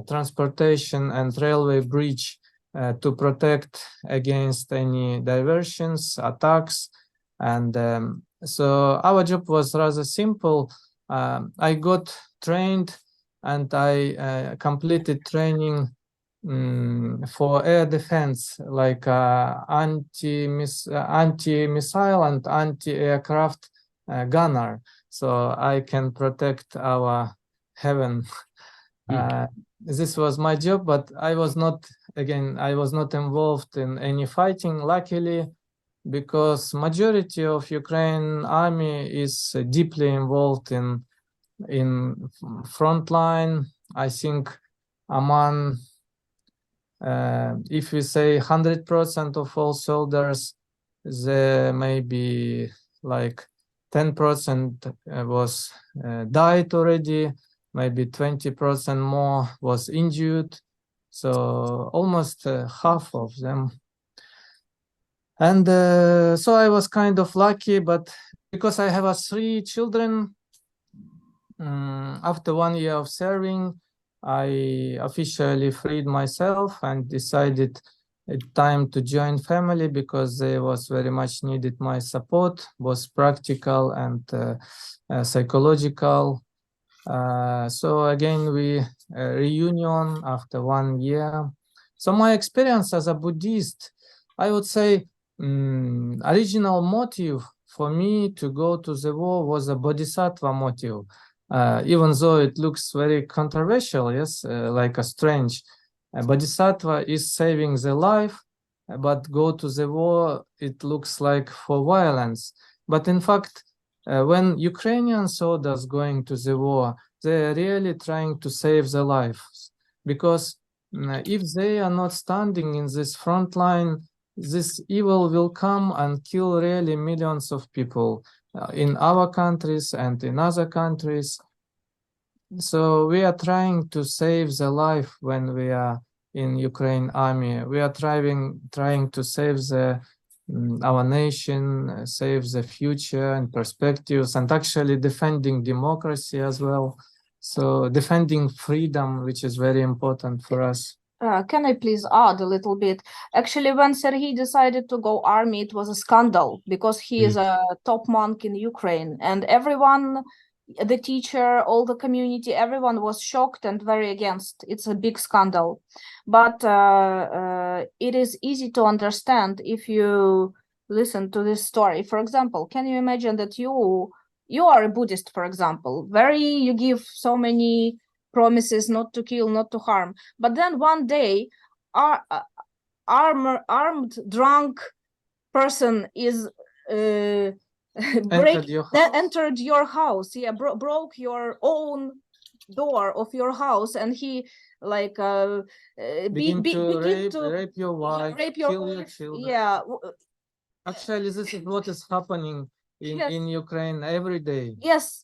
transportation and railway bridge, to protect against any diversions, attacks. And so our job was rather simple. I got trained, and I completed training for air defense, like anti-missile and anti-aircraft gunner, so I can protect our heaven. This was my job, but I was not involved in any fighting, luckily, because majority of Ukraine army is deeply involved in front line. I think among if we say 100% of all soldiers, there may be like 10% was died already, maybe 20% more was injured, so almost half of them. And so I was kind of lucky, but because I have 3 children, after 1 year of serving, I officially freed myself and decided it's time to join family, because they was very much needed my support, both practical and psychological. So again, we reunion after 1 year. So my experience as a Buddhist, I would say, original motive for me to go to the war was a bodhisattva motive. Even though it looks very controversial, yes, like a strange. Bodhisattva is saving the life, but go to the war, it looks like for violence. But in fact, when Ukrainian soldiers going to the war, they are really trying to save their lives. Because if they are not standing in this front line, this evil will come and kill really millions of people in our countries and in other countries. So we are trying to save the life when we are in Ukraine army. We are trying to save our nation, save the future and perspectives, and actually defending democracy as well. So defending freedom, which is very important for us. Can I please add a little bit? Actually, when Serhii decided to go army, it was a scandal, because he is a top monk in Ukraine, and everyone, the teacher, all the community, everyone was shocked and very against. It's a big scandal. But it is easy to understand if you listen to this story. For example, can you imagine that you are a Buddhist, for example, you give so many promises not to kill, not to harm, but then one day armed drunk person is entered your house, broke your own door of your house, and he like begin to rape your wife, kill your children. Yeah, Actually, this is what is happening Yes. in Ukraine every day. Yes,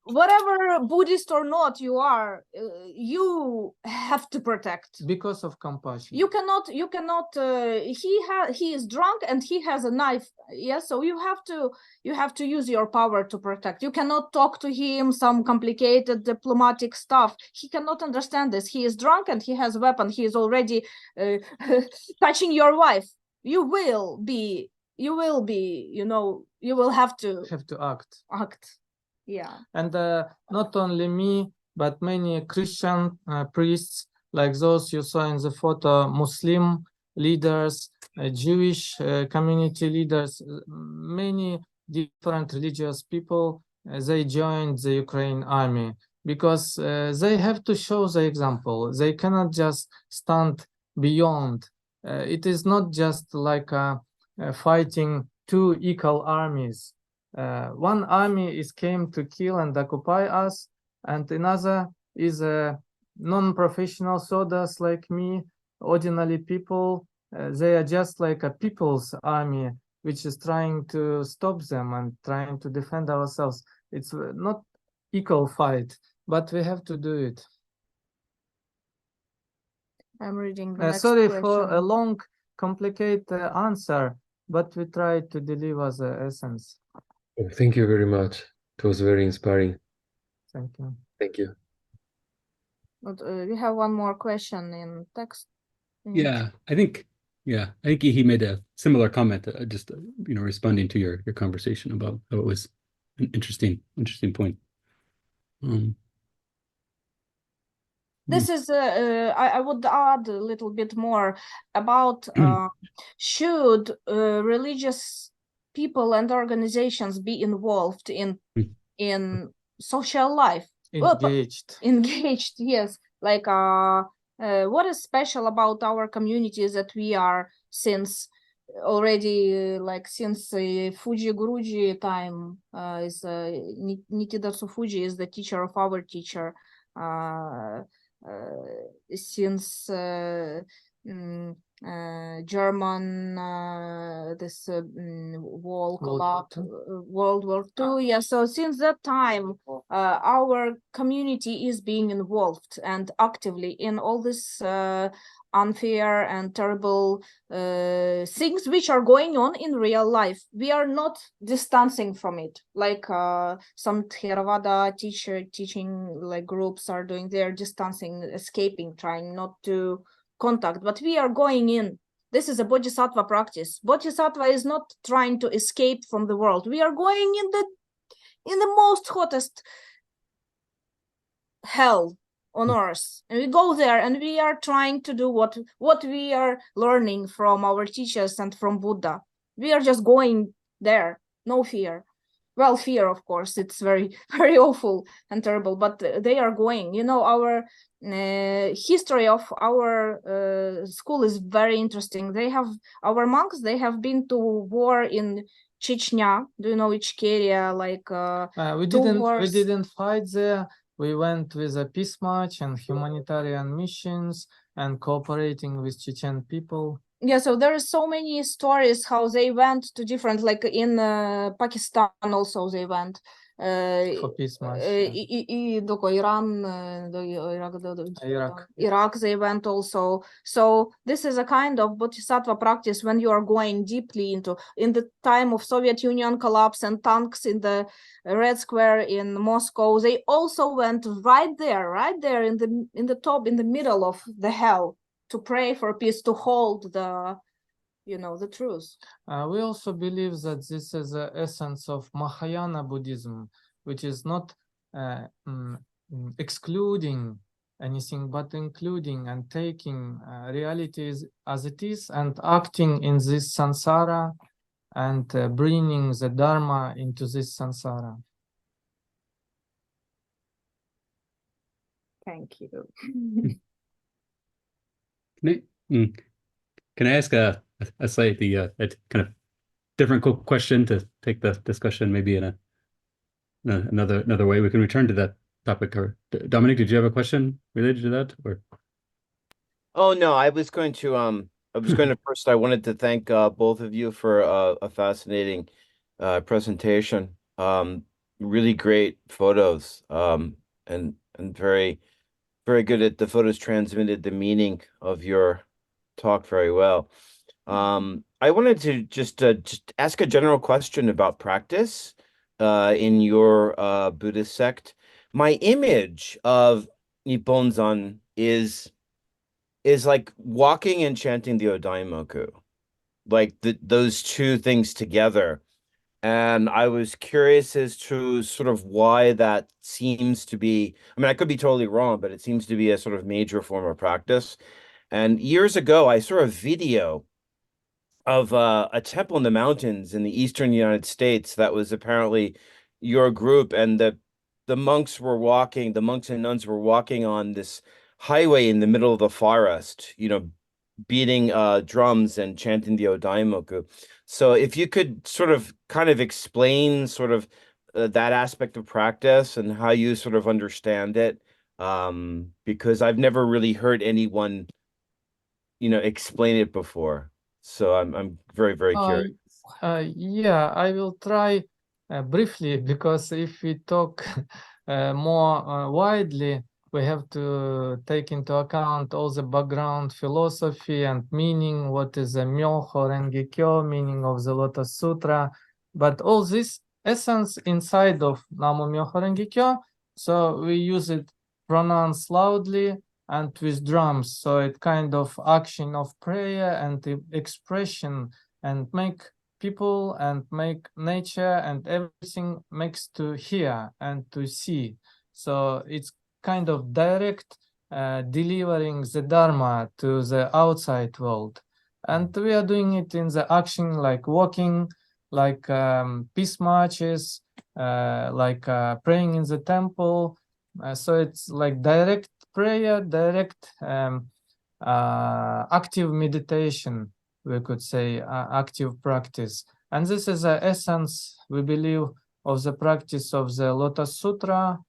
whatever Buddhist or not you are, you have to protect. Because of compassion. You cannot, he is drunk and he has a knife. Yes, so you have to use your power to protect. You cannot talk to him some complicated diplomatic stuff. He cannot understand this. He is drunk and he has a weapon. He is already touching your wife. You will be, you will have to act. Yeah. And not only me, but many Christian priests, like those you saw in the photo, Muslim leaders, Jewish community leaders, many different religious people, they joined the Ukraine army because they have to show the example. They cannot just stand beyond. It is not just like fighting two equal armies. One army came to kill and occupy us, and another is non-professional soldiers like me, ordinary people. They are just like a people's army, which is trying to stop them and trying to defend ourselves. It's not equal fight, but we have to do it. I'm reading the next Sorry question. for a long, complicated answer, but we tried to deliver the essence. Oh, thank you very much. It was very inspiring. Thank you. Thank you. But, we have one more question in text. Yeah, I think he made a similar comment, just responding to your conversation about how it was an interesting point. This is I would add a little bit more about should religious people and organizations be involved in social life? Engaged, yes. Like what is special about our community is that we are since already since Fuji Guruji time is Nikidatsu Fuji is the teacher of our teacher. Since German wall collapse, World War II. Yeah, so since that time, our community is being involved and actively in all this unfair and terrible things which are going on in real life. We are not distancing from it, like some Theravada teaching like groups are doing. They are distancing, escaping, trying not to contact, but we are going in. This is a bodhisattva practice. Bodhisattva is not trying to escape from the world. We are going in the most hottest hell on earth, and we go there and we are trying to do what we are learning from our teachers and from Buddha. We are just going there, no fear. Well, fear, of course, it's very, very awful and terrible, but they are going. Our history of our school is very interesting. Our monks, they have been to war in Chechnya. Do you know Ichkeria? We didn't fight there. We went with a peace march and humanitarian missions and cooperating with Chechen people. Yeah, so there are so many stories how they went to different, like in Pakistan also they went. For peace march. Iraq they went also. So this is a kind of bodhisattva practice when you are going deeply into, in the time of Soviet Union collapse and tanks in the Red Square in Moscow, they also went right there in the top, in the middle of the hell, to pray for peace, to hold the truth. We also believe that this is the essence of Mahayana Buddhism, which is not excluding anything, but including and taking realities as it is and acting in this samsara and bringing the Dharma into this samsara. Thank you. Can I ask a slightly a kind of different question to take the discussion maybe in another way? We can return to that topic. Or Dominic, did you have a question related to that? Or oh no, I was going to I was going to first, I wanted to thank both of you for a fascinating presentation. Really great photos, and very, very good at the photos transmitted the meaning of your talk very well. I wanted to just ask a general question about practice in your Buddhist sect. My image of Nipponzan is like walking and chanting the Odaimoku, like those two things together. And I was curious as to sort of why that seems to be, I mean, I could be totally wrong, but it seems to be a sort of major form of practice. And years ago, I saw a video of a temple in the mountains in the eastern United States that was apparently your group, and the monks and nuns were walking on this highway in the middle of the forest, beating drums and chanting the Odaimoku. So if you could sort of kind of explain sort of that aspect of practice and how you sort of understand it, because I've never really heard anyone, explain it before. So I'm very, very curious. Yeah, I will try briefly, because if we talk more widely, we have to take into account all the background philosophy and meaning, what is the Myoho Renge Kyo, meaning of the Lotus Sutra, but all this essence inside of Namo Myoho Renge Kyo, so we use it pronounced loudly and with drums, so it kind of action of prayer and the expression, and make people and make nature and everything makes to hear and to see. So it's kind of direct delivering the Dharma to the outside world. And we are doing it in the action, like walking, like peace marches, like praying in the temple. So it's like direct prayer, direct active meditation, we could say, active practice. And this is the essence, we believe, of the practice of the Lotus Sutra,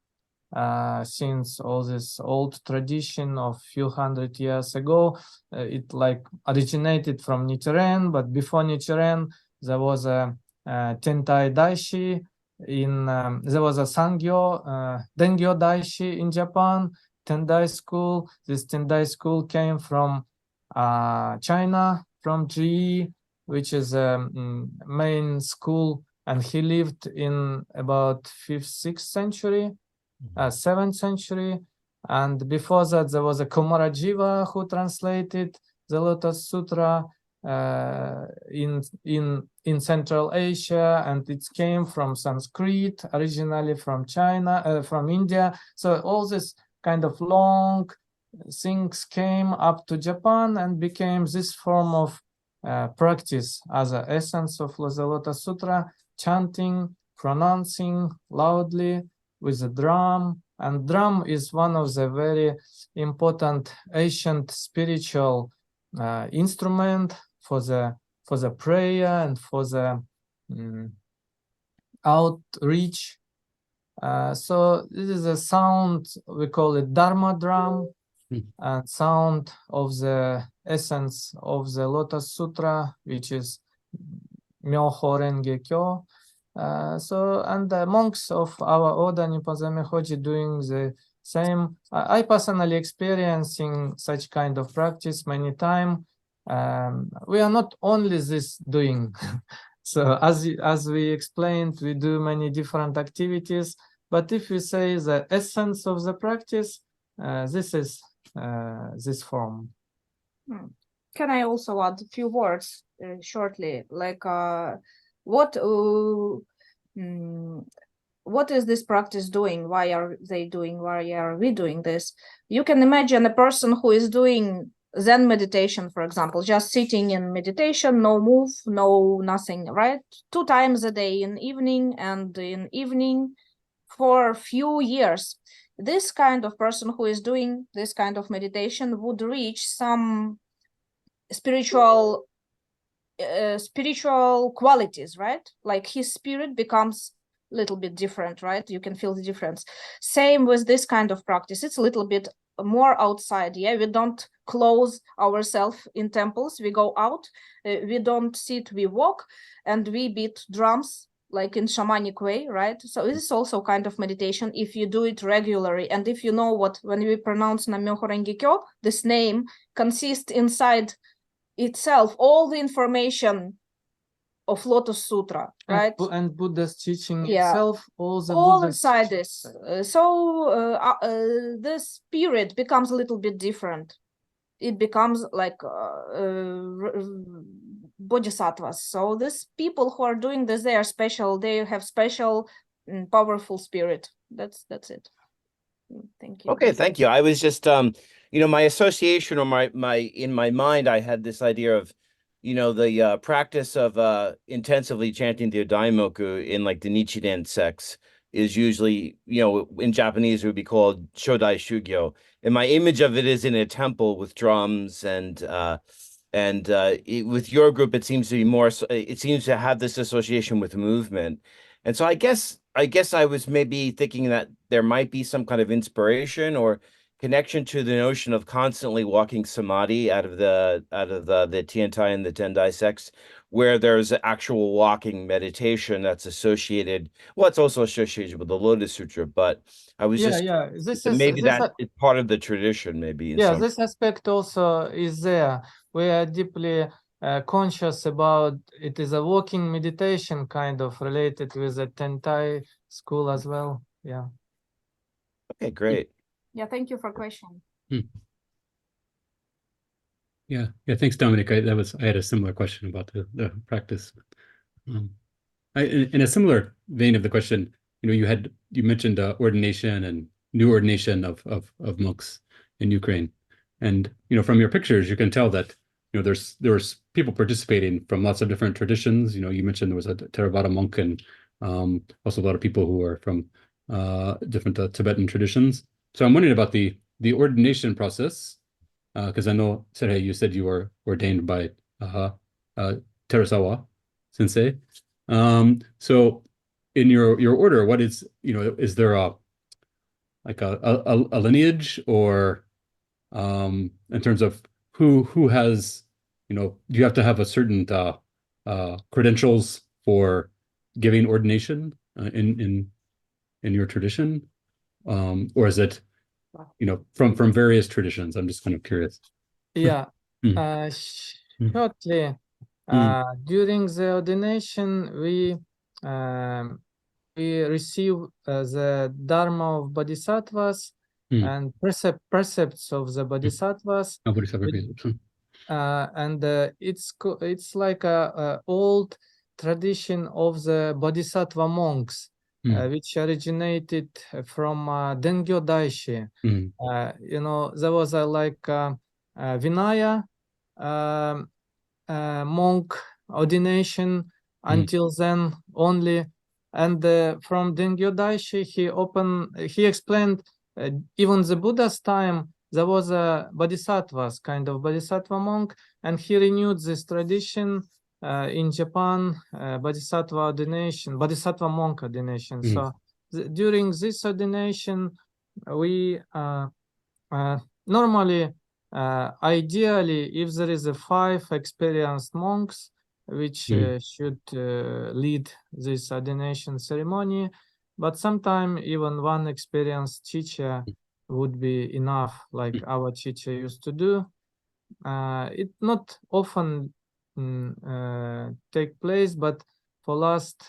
since all this old tradition of few hundred years ago. It like originated from Nichiren, but before Nichiren, there was a Tentai Daishi, there was a Sangyo, Dengyo Daishi in Japan, Tendai school. This Tendai school came from China, from GE, which is a main school, and he lived in about 5th, 6th century, 7th century. And before that, there was a Kumarajiva who translated the Lotus Sutra in Central Asia, and it came from Sanskrit, originally from China, from India. So all this kind of long things came up to Japan and became this form of practice as an essence of the Lotus Sutra, chanting, pronouncing loudly with a drum. And drum is one of the very important ancient spiritual instrument for the prayer and for the outreach. So this is a sound, we call it Dharma drum, and sound of the essence of the Lotus Sutra, which is Myoho Renge Kyo. And the monks of our Oda Nippon Hoji doing the same. I personally experiencing such kind of practice many times. We are not only this doing. So as we explained, we do many different activities. But if we say the essence of the practice, this is this form. Can I also add a few words shortly? Like what is this practice doing? Why are they doing? Why are we doing this? You can imagine a person who is doing Zen meditation, for example, just sitting in meditation, no move, no nothing, right? 2 times a day, in evening and in evening, for a few years. This kind of person who is doing this kind of meditation would reach some spiritual qualities, right? Like his spirit becomes a little bit different, right? You can feel the difference. Same with this kind of practice. It's a little bit more outside. Yeah, we don't close ourselves in temples. We go out, we don't sit, we walk, and we beat drums like in shamanic way, right? So this is also kind of meditation if you do it regularly. And if you know what, when we pronounce Nam-myoho Renge Kyo, this name consists inside itself all the information of Lotus Sutra, right? And Buddha's teaching Yeah. itself, all Inside Buddha's this. The spirit becomes a little bit different. It becomes like bodhisattvas. So these people who are doing this, they are special. They have special, powerful spirit. That's it. Thank you. Okay, thank you. I was just, my association or in my mind, I had this idea of, the practice of intensively chanting the Daimoku in like the Nichiren sects is usually, in Japanese it would be called Shodai Shugyo. And my image of it is in a temple with drums and with your group, it seems to be more, it seems to have this association with movement. And so I guess I was maybe thinking that there might be some kind of inspiration or connection to the notion of constantly walking samadhi out of the Tiantai and the Tendai sects, where there's actual walking meditation that's associated. Well, it's also associated with the Lotus Sutra, but I was it's part of the tradition, maybe. This aspect also is there. We are deeply conscious about it. Is a walking meditation kind of related with the Tentai school as well. Yeah. Okay, great. Yeah, thank you for question. Yeah, thanks, Dominic. I had a similar question about the practice. In a similar vein of the question, you mentioned ordination and new ordination of monks in Ukraine, and from your pictures you can tell that there was people participating from lots of different traditions. You mentioned there was a Theravada monk and also a lot of people who are from different Tibetan traditions. So I'm wondering about the ordination process, because I know, Serhii, you said you were ordained by Terasawa Sensei. So in your order, what is is there a lineage, or in terms of who has do you have to have a certain credentials for giving ordination in your tradition, or is it from various traditions? I'm just kind of curious. Yeah. Shortly, during the ordination, we receive the Dharma of Bodhisattvas and precepts of the Bodhisattvas. And it's like a old tradition of the Bodhisattva monks, which originated from Dengyo Daishi. There was a Vinaya monk ordination until then only, and from Dengyo Daishi he explained even the Buddha's time there was a bodhisattvas, kind of bodhisattva monk, and he renewed this tradition in Japan, bodhisattva monk ordination. So during this ordination, we normally, ideally, if there is 5 experienced monks which should lead this ordination ceremony, but sometimes even one experienced teacher would be enough, like our teacher used to do. It not often take place, but for last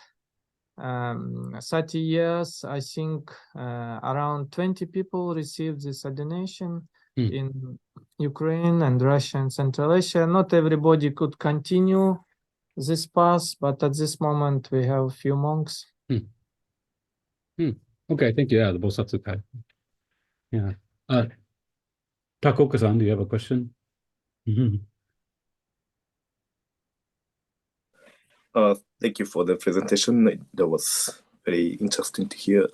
30 years, I think around 20 people received this ordination in Ukraine and Russia and Central Asia. Not everybody could continue this path, but at this moment we have a few monks. Okay, thank you. Yeah, the Bosatsu Kai. Yeah. Takoka-san, do you have a question? Thank you for the presentation. That was very interesting to hear.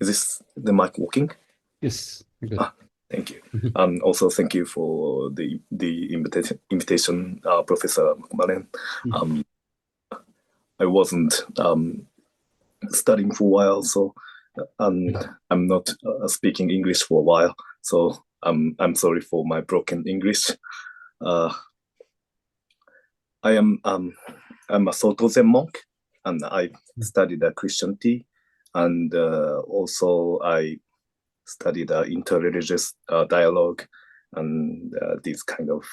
Is the mic working? Yes. Thank you. Also, thank you for the invitation, Professor McMullen. I wasn't studying for a while, so I'm not speaking English for a while. So I'm sorry for my broken English. I'm a Soto Zen monk, and I studied Christianity, and also I studied interreligious dialogue, and these kind of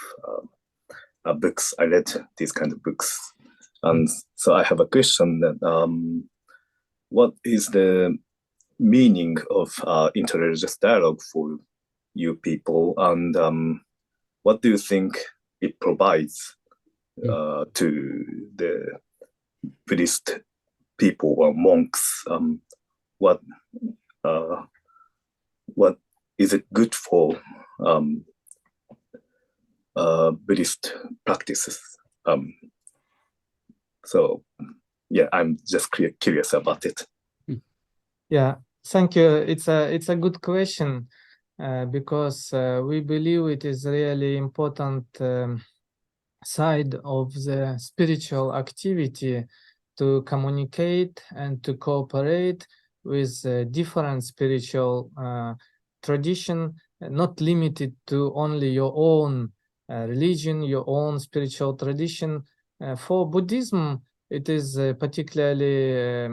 books. I read these kind of books, and so I have a question that what is the meaning of interreligious dialogue for you people, and what do you think it provides to the Buddhist people or monks? What is it good for Buddhist practices? So yeah, I'm just curious about it. Yeah, thank you. It's a good question because we believe it is really important side of the spiritual activity to communicate and to cooperate with different spiritual tradition, not limited to only your own religion, your own spiritual tradition. For Buddhism, it is particularly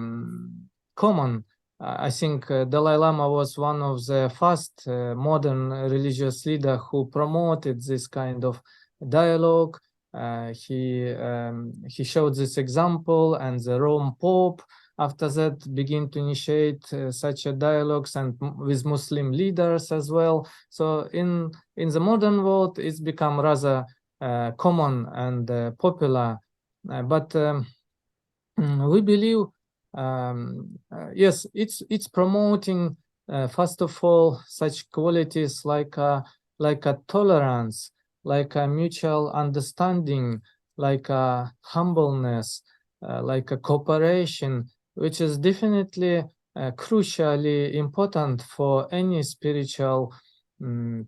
common. I think Dalai Lama was one of the first modern religious leaders who promoted this kind of dialogue. He showed this example, and the Rome Pope after that began to initiate such a dialogues and with Muslim leaders as well. So in the modern world, it's become rather common and popular. But we believe, yes, it's promoting first of all such qualities like a tolerance, like a mutual understanding, like a humbleness, like a cooperation, which is definitely crucially important for any spiritual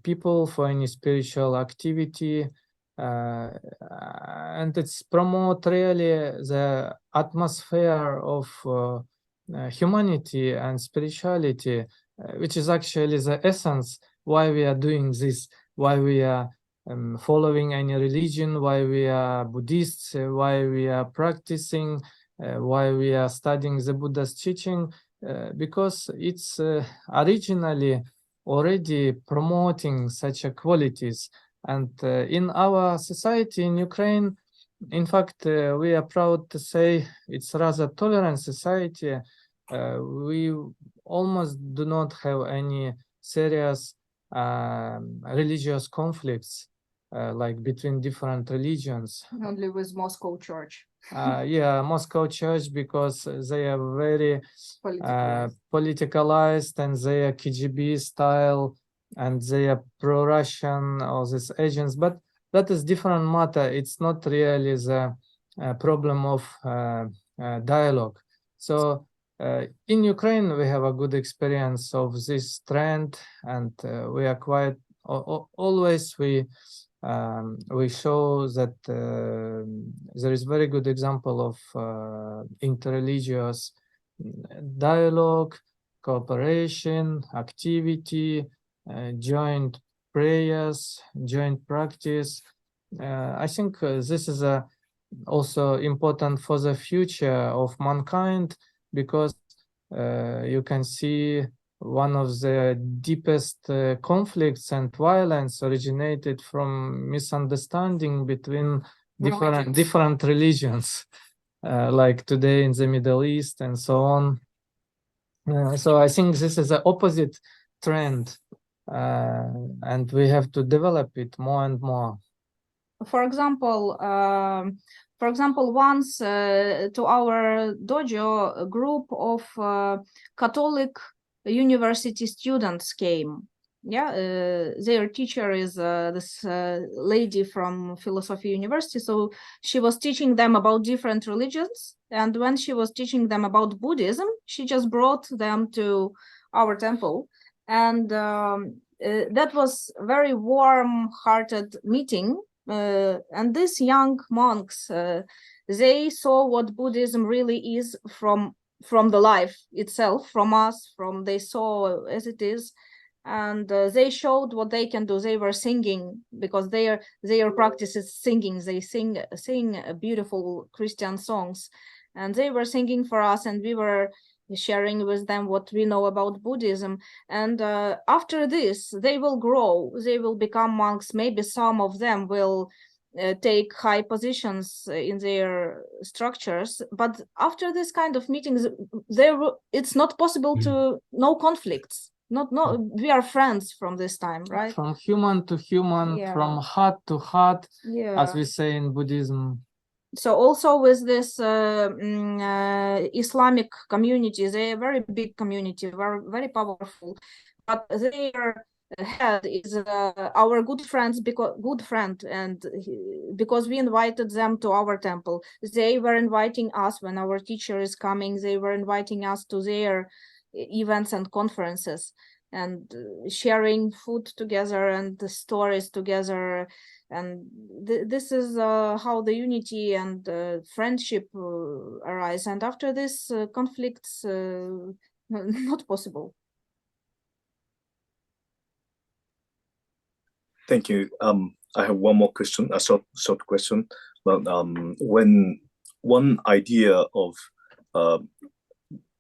people, for any spiritual activity. And it's promote really the atmosphere of humanity and spirituality, which is actually the essence why we are doing this, why we are following any religion, why we are Buddhists, why we are practicing, why we are studying the Buddha's teaching, because it's originally already promoting such qualities. And in our society in Ukraine, in fact, we are proud to say it's rather tolerant society. We almost do not have any serious religious conflicts like between different religions. Only with Moscow Church. Yeah, Moscow Church, because they are very politicalized and they are KGB style and they are pro-Russian, all these agents. But that is different matter. It's not really the problem of dialogue. So in Ukraine, we have a good experience of this trend, and we are quite always we show that there is very good example of interreligious dialogue, cooperation, activity, joint prayers, joint practice. I think this is also important for the future of mankind, because you can see one of the deepest conflicts and violence originated from misunderstanding between different religions, like today in the Middle East and so on. So I think this is the opposite trend, and we have to develop it more and more. For example, once to our dojo, a group of Catholic university students came. Yeah, their teacher is this lady from Philosophy University. So she was teaching them about different religions. And when she was teaching them about Buddhism, she just brought them to our temple. And that was a very warm-hearted meeting. And these young monks, they saw what Buddhism really is from the life itself, from us, they saw as it is. and they showed what they can do. They were singing, because their practice is singing. They sing beautiful Christian songs, and they were singing for us, and we were sharing with them what we know about Buddhism. And after this, they will grow. They will become monks. Maybe some of them will take high positions in their structures. But after this kind of meetings, it's not possible to no conflicts. We are friends from this time, right? From human to human, Yeah. from heart to heart, Yeah. as we say in Buddhism. So also with this Islamic community, they are a very big community, very, very powerful, but their head is our good friend, and because we invited them to our temple. They were inviting us when our teacher is coming. They were inviting us to their events and conferences, and sharing food together and the stories together. And this is how the unity and friendship arise. And after this, conflicts not possible. Thank you. I have one more question, a short question. Well, when one idea of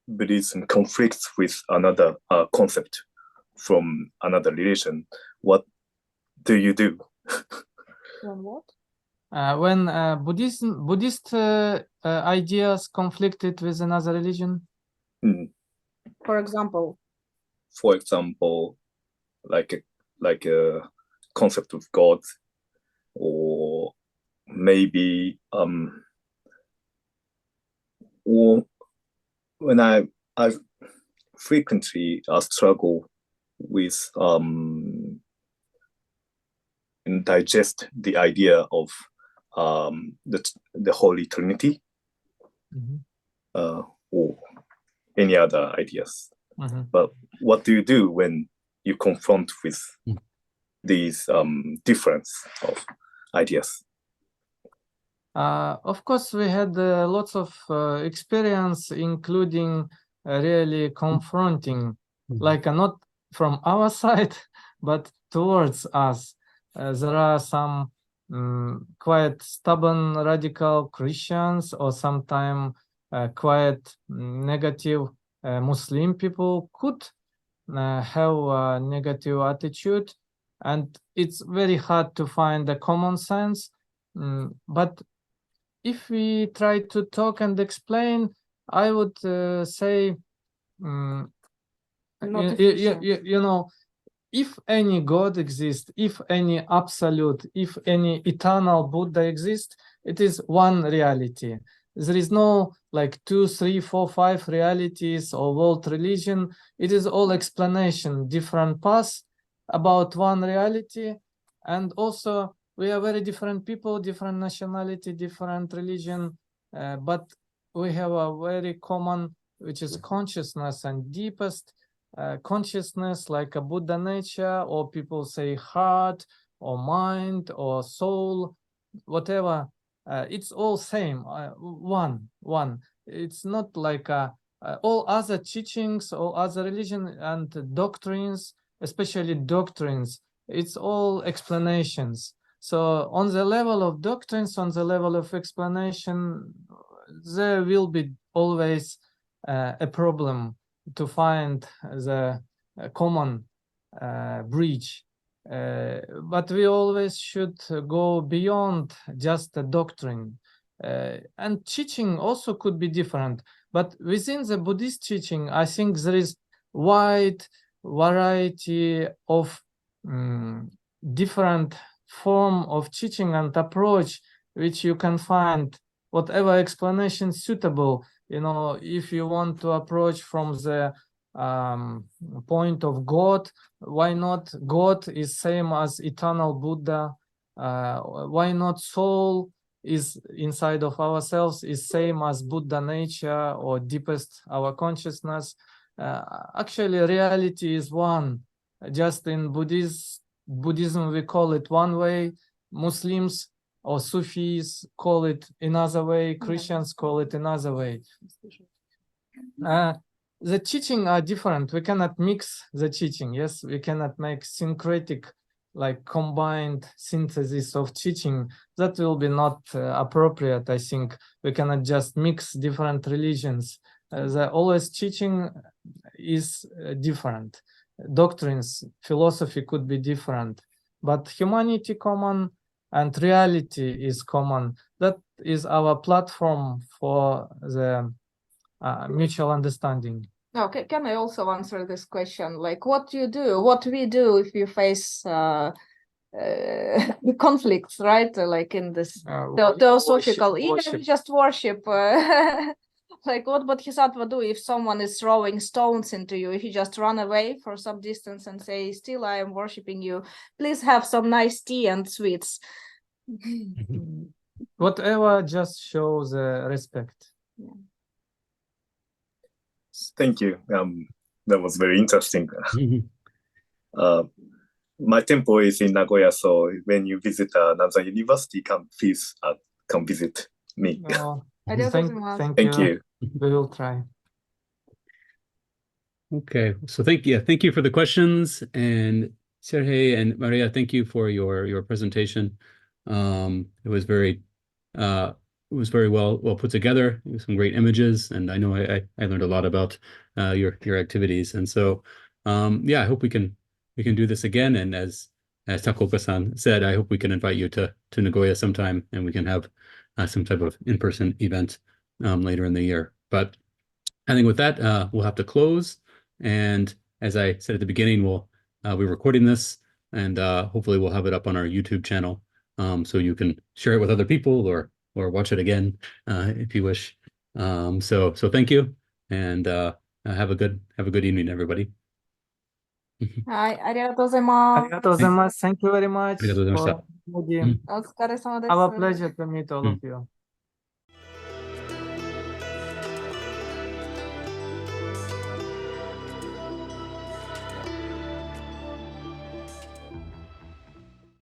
Buddhism conflicts with another concept from another religion, what do you do? When what? When Buddhist ideas conflicted with another religion? For example, like a concept of God, or maybe or when I frequently struggle with and digest the idea of the Holy Trinity, or any other ideas. But what do you do when you confront with these difference of ideas? Of course, we had lots of experience, including really confronting, like not from our side, but towards us. There are some quite stubborn radical Christians, or sometimes quite negative Muslim people could have a negative attitude, and it's very hard to find a common sense. But if we try to talk and explain, I would say, you know, if any God exists, if any absolute, if any eternal Buddha exists, it is one reality. There is no like 2, 3, 4, 5 realities or world religion. It is all explanation, different paths about one reality. And also we are very different people, different nationality, different religion, but we have a very common, which is consciousness, and deepest consciousness, like a Buddha nature, or people say heart or mind or soul, whatever. It's all same, one. It's not like all other teachings, all other religion and doctrines, especially doctrines, it's all explanations. So on the level of doctrines, on the level of explanation, there will be always a problem to find the common bridge. But we always should go beyond just the doctrine. And teaching also could be different. But within the Buddhist teaching, I think there is wide variety of different form of teaching and approach, which you can find whatever explanation suitable. You know, if you want to approach from the point of God, why not God is same as eternal Buddha? Why not soul is inside of ourselves is same as Buddha nature or deepest our consciousness? Actually, reality is one. Just in Buddhism, we call it one way. Muslims or Sufis call it another way. Christians call it another way. the teaching are different. We cannot mix the teaching. Yes, we cannot make syncretic, like combined synthesis of teaching. That will be not appropriate. I think we cannot just mix different religions. The always teaching is different. Doctrines, philosophy could be different, but humanity common and reality is common. That is our platform for the mutual understanding. Okay, can I also answer this question? Like, what we do if you face conflicts, right? Like in this theosophical, even if you just worship. Like, what Bodhisattva do if someone is throwing stones into you? If you just run away for some distance and say, "Still, I am worshiping you. Please have some nice tea and sweets." Whatever just shows respect. Thank you. That was very interesting. My temple is in Nagoya, so when you visit Nanzan University, come visit me. Oh, Thank Thank you. We will try. Okay, so thank you for the questions, and Serhii and Mariia, thank you for your presentation. It was very well put together. Some great images, and I know I learned a lot about your activities. And so I hope we can do this again. And as Takoka-san said, I hope we can invite you to Nagoya sometime, and we can have some type of in-person event later in the year. But I think with that, we'll have to close. And as I said at the beginning, we're recording this, and hopefully we'll have it up on our YouTube channel, so you can share it with other people or watch it again if you wish. So thank you, and have a good evening, everybody. はい、ありがとうございます。ありがとうございます。Thank you very much. ありがとうございました。for everybody. お疲れ様です。 Our pleasure to meet all of you.